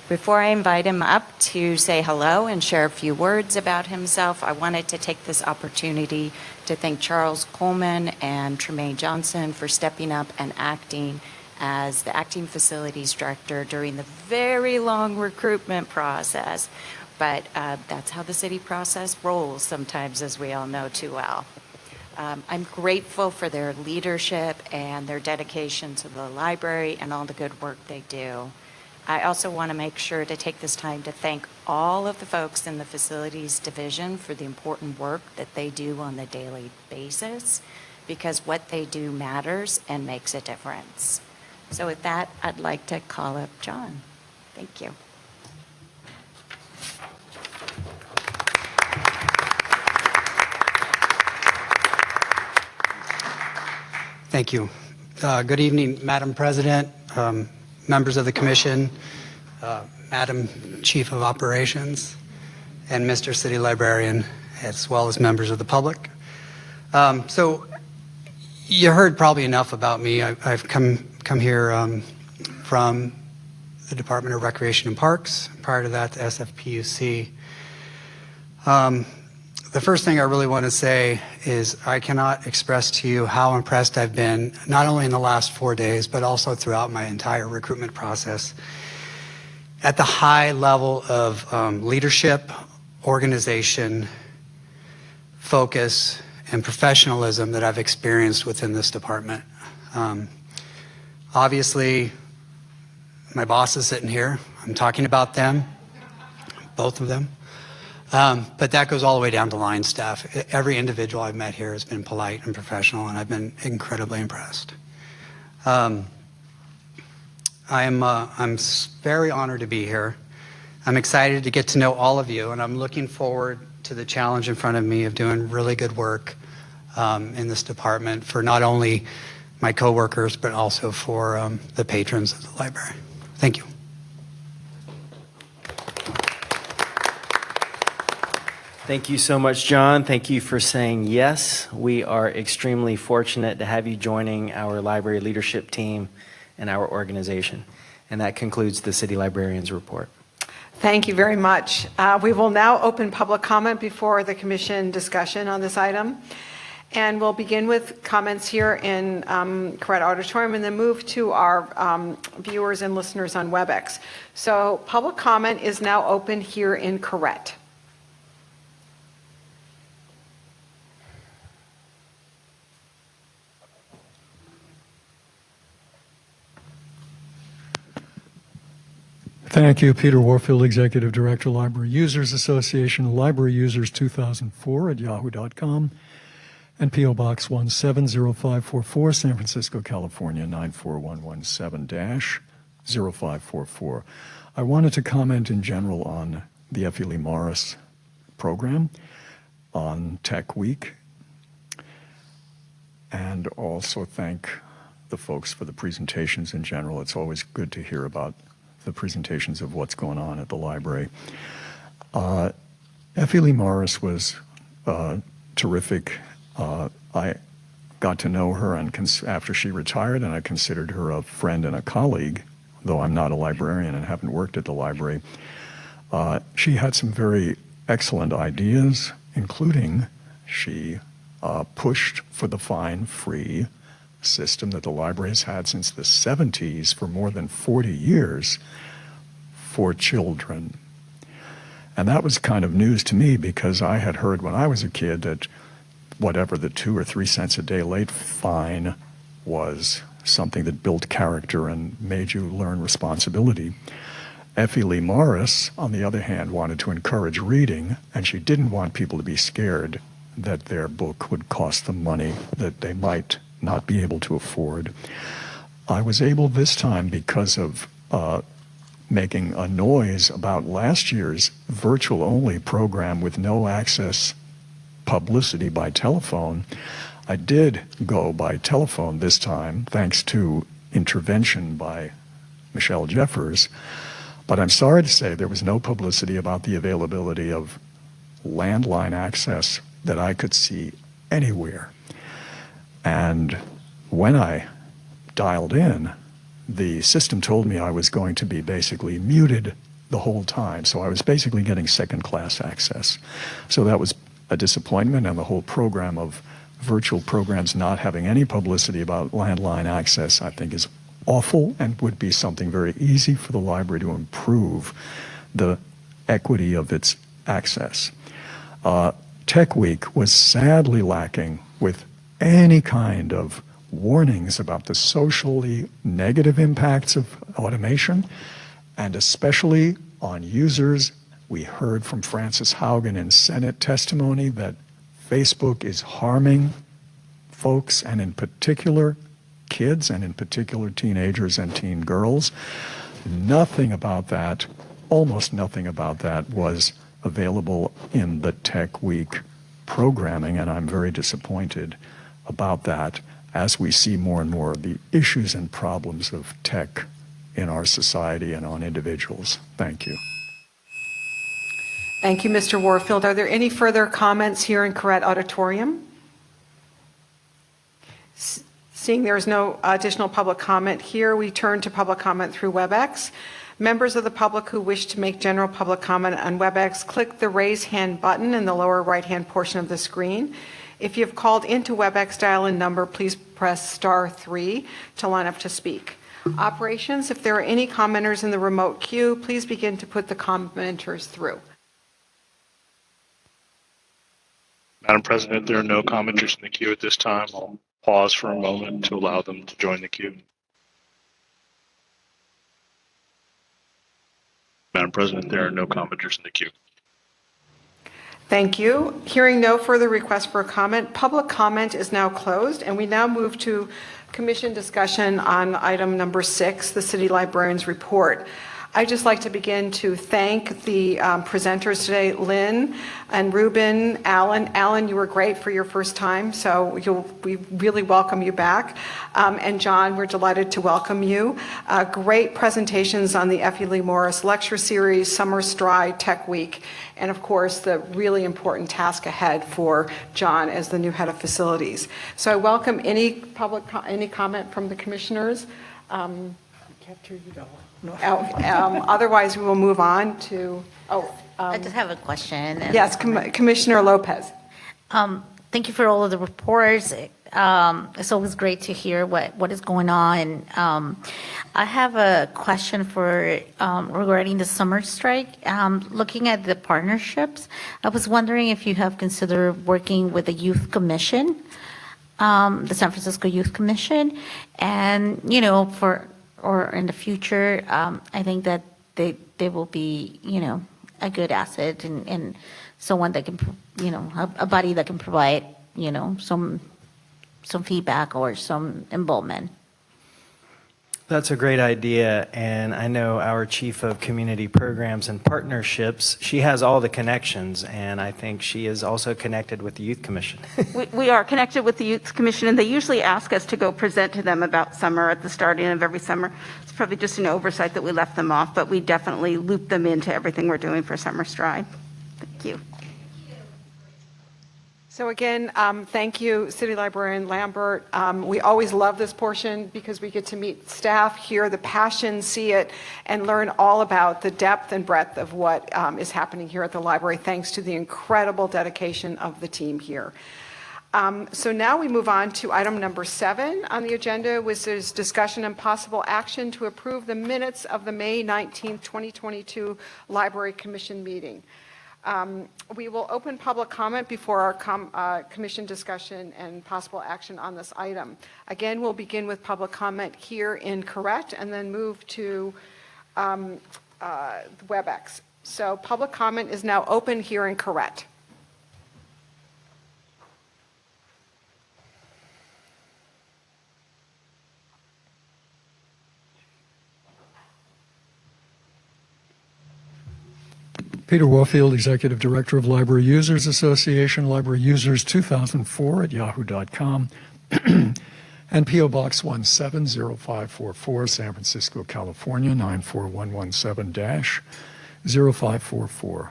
Q: Before I invite him up to say hello and share a few words about himself, I wanted to take this opportunity to thank Charles Coleman and Tremaine Johnson for stepping up and acting as the acting facilities director during the very long recruitment process. But that's how the city process rolls sometimes, as we all know too well. I'm grateful for their leadership and their dedication to the library and all the good work they do. I also want to make sure to take this time to thank all of the folks in the facilities division for the important work that they do on a daily basis, because what they do matters and makes a difference. So with that, I'd like to call up John. Thank you.
R: Thank you. Good evening, Madam President, members of the Commission, Madam Chief of Operations, and Mr. City Librarian, as well as members of the public. So you heard probably enough about me. I've come here from the Department of Recreation and Parks, prior to that, the SFPUC. The first thing I really want to say is I cannot express to you how impressed I've been, not only in the last 4 days, but also throughout my entire recruitment process, at the high level of leadership, organization, focus, and professionalism that I've experienced within this department. Obviously, my boss is sitting here. I'm talking about them, both of them. But that goes all the way down to line staff. Every individual I've met here has been polite and professional, and I've been incredibly impressed. I'm very honored to be here. I'm excited to get to know all of you, and I'm looking forward to the challenge in front of me of doing really good work in this department for not only my coworkers, but also for the patrons of the library. Thank you.
G: Thank you so much, John. Thank you for saying yes. We are extremely fortunate to have you joining our library leadership team and our organization. And that concludes the City Librarian's report.
B: Thank you very much. We will now open public comment before the commission discussion on this item. And we'll begin with comments here in Corrett Auditorium and then move to our viewers and listeners on WebEx. So public comment is now open here in Corrett.
D: Thank you. Peter Warfield, Executive Director, Library Users Association, Library Users 2004 at yahoo.com, and P.O. Box 170544, San Francisco, California, 94117-0544. I wanted to comment in general on the Effie Lee Morris program on Tech Week, and also thank the folks for the presentations in general. It's always good to hear about the presentations of what's going on at the library. Effie Lee Morris was terrific. I got to know her after she retired, and I considered her a friend and a colleague, though I'm not a librarian and haven't worked at the library. She had some very excellent ideas, including she pushed for the fine-free system that the library has had since the 70s for more than 40 years for children. And that was kind of news to me because I had heard when I was a kid that whatever the 2 or 3 cents a day late fine was something that built character and made you learn responsibility. Effie Lee Morris, on the other hand, wanted to encourage reading, and she didn't want people to be scared that their book would cost them money that they might not be able to afford. I was able this time, because of making a noise about last year's virtual-only program with no access publicity by telephone, I did go by telephone this time, thanks to intervention by Michelle Jeffers. But I'm sorry to say there was no publicity about the availability of landline access that I could see anywhere. And when I dialed in, the system told me I was going to be basically muted the whole time. So I was basically getting second-class access. So that was a disappointment, and the whole program of virtual programs not having any publicity about landline access, I think, is awful and would be something very easy for the library to improve the equity of its access. Tech Week was sadly lacking with any kind of warnings about the socially negative impacts of automation, and especially on users. We heard from Frances Haugen in Senate testimony that Facebook is harming folks, and in particular kids, and in particular teenagers and teen girls. Nothing about that, almost nothing about that was available in the Tech Week programming, and I'm very disappointed about that as we see more and more of the issues and problems of tech in our society and on individuals. Thank you.
B: Thank you, Mr. Warfield. Are there any further comments here in Corrett Auditorium? Seeing there's no additional public comment here, we turn to public comment through WebEx. Members of the public who wish to make general public comment on WebEx, click the raise hand button in the lower right-hand portion of the screen. If you've called into WebEx dial-in number, please press *3 to line up to speak. Operations, if there are any commenters in the remote queue, please begin to put the commenters through.
C: Madam President, there are no commenters in the queue at this time. I'll pause for a moment to allow them to join the queue. Madam President, there are no commenters in the queue.
B: Thank you. Hearing no further requests for comment, public comment is now closed, and we now move to commission discussion on item number 6, the City Librarian's report. I'd just like to begin to thank the presenters today, Lynn and Ruben, Alan. Alan, you were great for your first time, so we really welcome you back. And John, we're delighted to welcome you. Great presentations on the Effie Lee Morris Lecture Series, Summer Stride Tech Week, and of course, the really important task ahead for John as the new head of facilities. So I welcome any any comment from the commissioners. Otherwise, we will move on to,
M: I just have a question.
B: Yes, Commissioner Lopez.
M: Thank you for all of the reports. It's always great to hear what is going on. I have a question for regarding the summer strike. Looking at the partnerships, I was wondering if you have considered working with the Youth Commission, the San Francisco Youth Commission, and or in the future, I think that they will be, a good asset and someone that can, a body that can provide, some feedback or some involvement.
G: That's a great idea, and I know our Chief of Community Programs and Partnerships, she has all the connections, and I think she is also connected with the Youth Commission.
S: We are connected with the Youth Commission, and they usually ask us to go present to them about summer at the starting of every summer. It's probably just an oversight that we left them off, but we definitely loop them into everything we're doing for Summer Stride. Thank you.
B: So again, thank you, City Librarian Lambert. We always love this portion because we get to meet staff, hear the passion, see it, and learn all about the depth and breadth of what is happening here at the library, thanks to the incredible dedication of the team here. So now we move on to item number 7 on the agenda, which is discussion and possible action to approve the minutes of the May 19th, 2022 Library Commission meeting. We will open public comment before our commission discussion and possible action on this item. Again, we'll begin with public comment here in Correct and then move to WebEx. So public comment is now open here in Correct.
D: Peter Warfield, Executive Director of Library Users Association, Library Users 2004 at yahoo.com, and P.O. Box 170544, San Francisco, California, 94117-0544.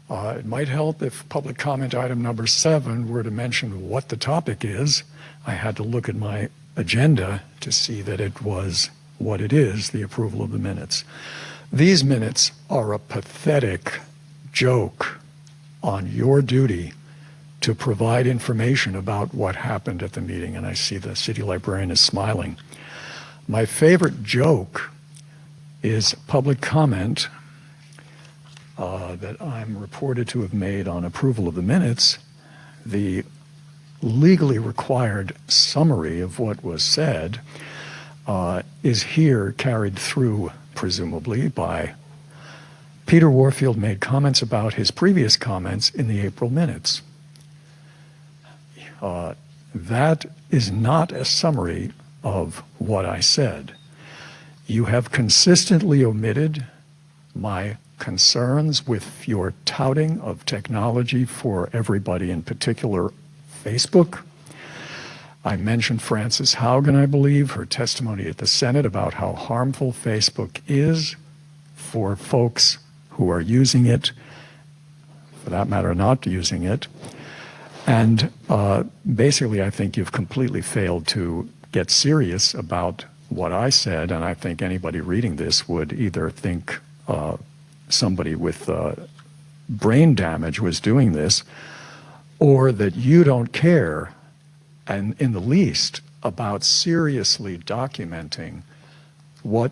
D: It might help if public comment item number 7 were to mention what the topic is. I had to look at my agenda to see that it was what it is, the approval of the minutes. These minutes are a pathetic joke on your duty to provide information about what happened at the meeting, and I see the city librarian is smiling. My favorite joke is public comment that I'm reported to have made on approval of the minutes. The legally required summary of what was said is here carried through presumably by Peter Warfield made comments about his previous comments in the April minutes. That is not a summary of what I said. You have consistently omitted my concerns with your touting of technology for everybody, in particular Facebook. I mentioned Frances Haugen, I believe, her testimony at the Senate about how harmful Facebook is for folks who are using it, for that matter, not using it. And basically, I think you've completely failed to get serious about what I said, and I think anybody reading this would either think somebody with brain damage was doing this, or that you don't care and in the least about seriously documenting what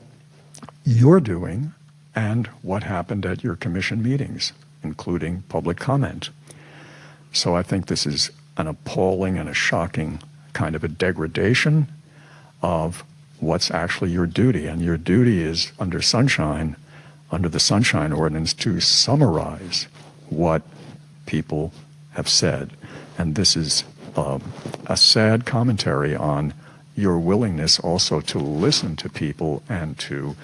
D: you're doing and what happened at your commission meetings, including public comment. So I think this is an appalling and a shocking kind of a degradation of what's actually your duty. And your duty is under the Sunshine Ordinance, to summarize what people have said. And this is a sad commentary on your willingness also to listen to people and to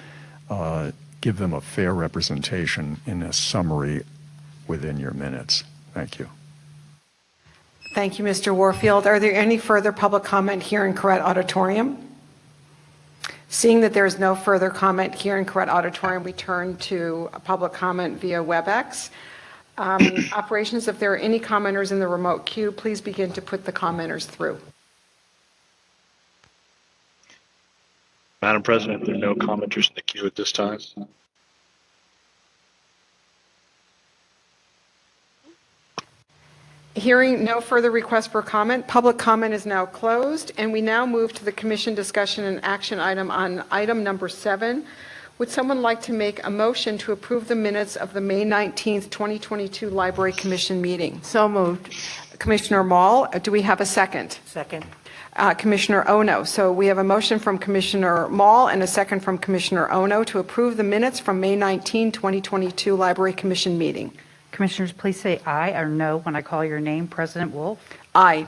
D: give them a fair representation in a summary within your minutes. Thank you.
B: Thank you, Mr. Warfield. Are there any further public comment here in Correct Auditorium? Seeing that there is no further comment here in Correct Auditorium, we turn to a public comment via WebEx. Operations, if there are any commenters in the remote queue, please begin to put the commenters through.
C: Madam President, there are no commenters in the queue at this time.
B: Hearing no further requests for comment, public comment is now closed, and we now move to the commission discussion and action item on item number 7. Would someone like to make a motion to approve the minutes of the May 19th, 2022 Library Commission meeting?
K: So moved.
B: Commissioner Mall, do we have a second?
E: Second.
B: Commissioner Ono. So we have a motion from Commissioner Mall and a second from Commissioner Ono to approve the minutes from May 19, 2022 Library Commission meeting.
A: Commissioners, please say aye or no when I call your name. President Wolf?
B: Aye.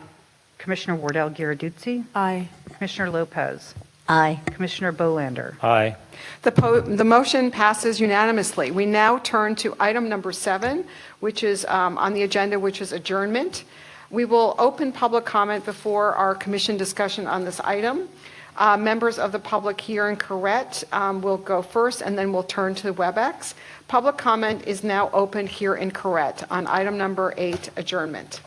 A: Commissioner Wardell Giraduzzi?
E: Aye.
A: Commissioner Lopez?
M: Aye.
A: Commissioner Bolander?
J: Aye.
B: The motion passes unanimously. We now turn to item number 7, which is on the agenda, which is adjournment. We will open public comment before our commission discussion on this item. Members of the public here in Correct will go first, and then we'll turn to WebEx. Public comment is now open here in Correct on item number 8, adjournment.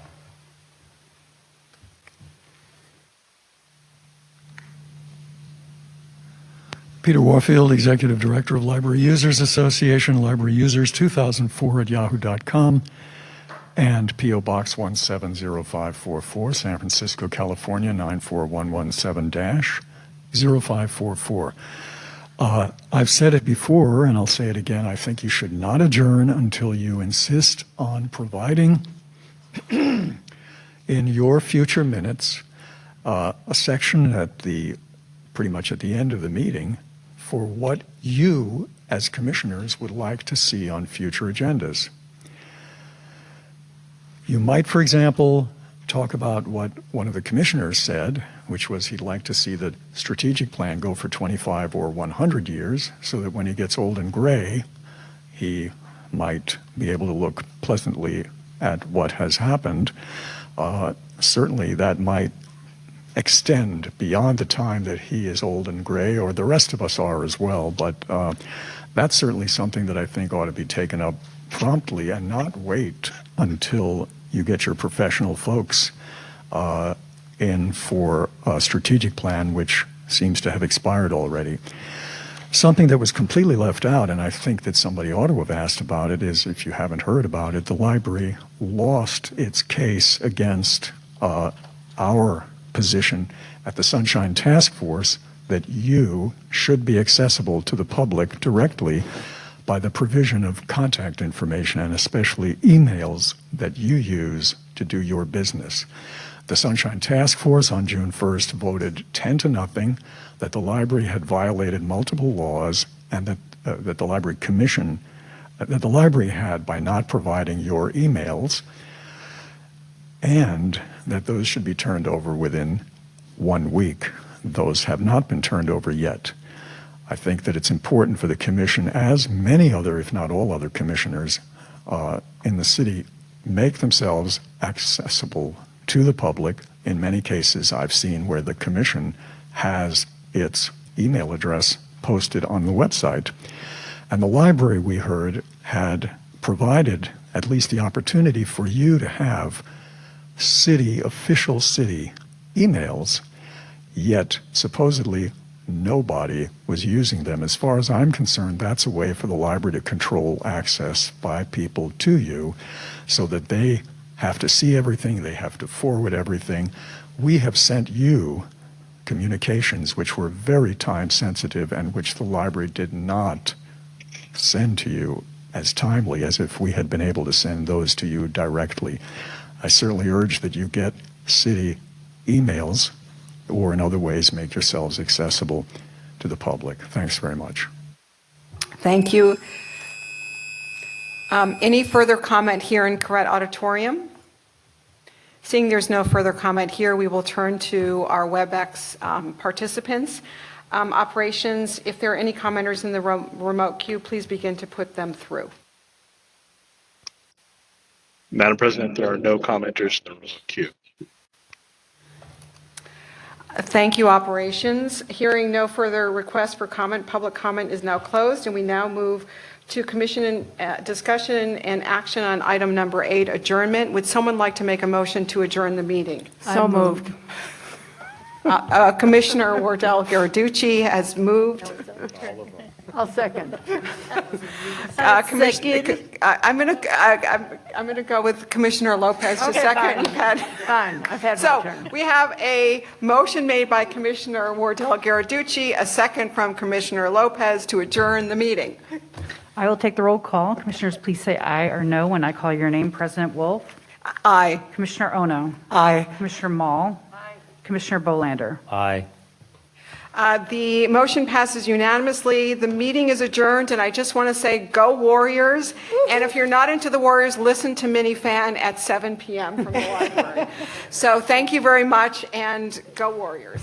D: Peter Warfield, Executive Director of Library Users Association, Library Users 2004 at yahoo.com, and P.O. Box 170544, San Francisco, California 94117-0544. I've said it before, and I'll say it again. I think you should not adjourn until you insist on providing in your future minutes a section at pretty much at the end of the meeting for what you as commissioners would like to see on future agendas. You might, for example, talk about what one of the commissioners said, which was he'd like to see the strategic plan go for 25 or 100 years so that when he gets old and gray, he might be able to look pleasantly at what has happened. Certainly that might extend beyond the time that he is old and gray, or the rest of us are as well, but that's certainly something that I think ought to be taken up promptly and not wait until you get your professional folks in for a strategic plan, which seems to have expired already. Something that was completely left out, and I think that somebody ought to have asked about it, is if you haven't heard about it, the library lost its case against our position at the Sunshine Task Force that you should be accessible to the public directly by the provision of contact information, and especially emails that you use to do your business. The Sunshine Task Force on June 1st voted 10-0 that the library had violated multiple laws, and that the Library Commission, that the library had by not providing your emails, and that those should be turned over within 1 week. Those have not been turned over yet. I think that it's important for the commission, as many other, if not all other commissioners in the city, make themselves accessible to the public. In many cases, I've seen where the commission has its email address posted on the website. And the library, we heard, had provided at least the opportunity for you to have official city emails, yet supposedly nobody was using them. As far as I'm concerned, that's a way for the library to control access by people to you so that they have to see everything, they have to forward everything. We have sent you communications which were very time sensitive and which the library did not send to you as timely as if we had been able to send those to you directly. I certainly urge that you get city emails or in other ways make yourselves accessible to the public. Thanks very much.
B: Thank you. Any further comment here in Correct Auditorium? Seeing there's no further comment here, we will turn to our WebEx participants. Operations, if there are any commenters in the remote queue, please begin to put them through.
C: Madam President, there are no commenters in the remote queue.
B: Thank you, Operations. Hearing no further requests for comment, public comment is now closed, and we now move to commission and discussion and action on item number 8, adjournment. Would someone like to make a motion to adjourn the meeting?
E: So moved.
B: Commissioner Wardell Garaducci has moved.
E: I'll second.
B: I'm going to go with Commissioner Lopez to second.
E: Fine. I've had my
B: So
E: turn.
B: we have a motion made by Commissioner Wardell Garaducci, a second from Commissioner Lopez to adjourn the meeting.
A: I will take the roll call. Commissioners, please say aye or no when I call your name. President Wolf?
B: Aye.
A: Commissioner Ono?
B: Aye.
A: Commissioner Mall? Aye. Commissioner Bolander?
J: Aye.
B: The motion passes unanimously. The meeting is adjourned, and I just want to say, go Warriors. And if you're not into the Warriors, listen to Minifan at 7 p.m. from the library. So thank you very much, and go Warriors.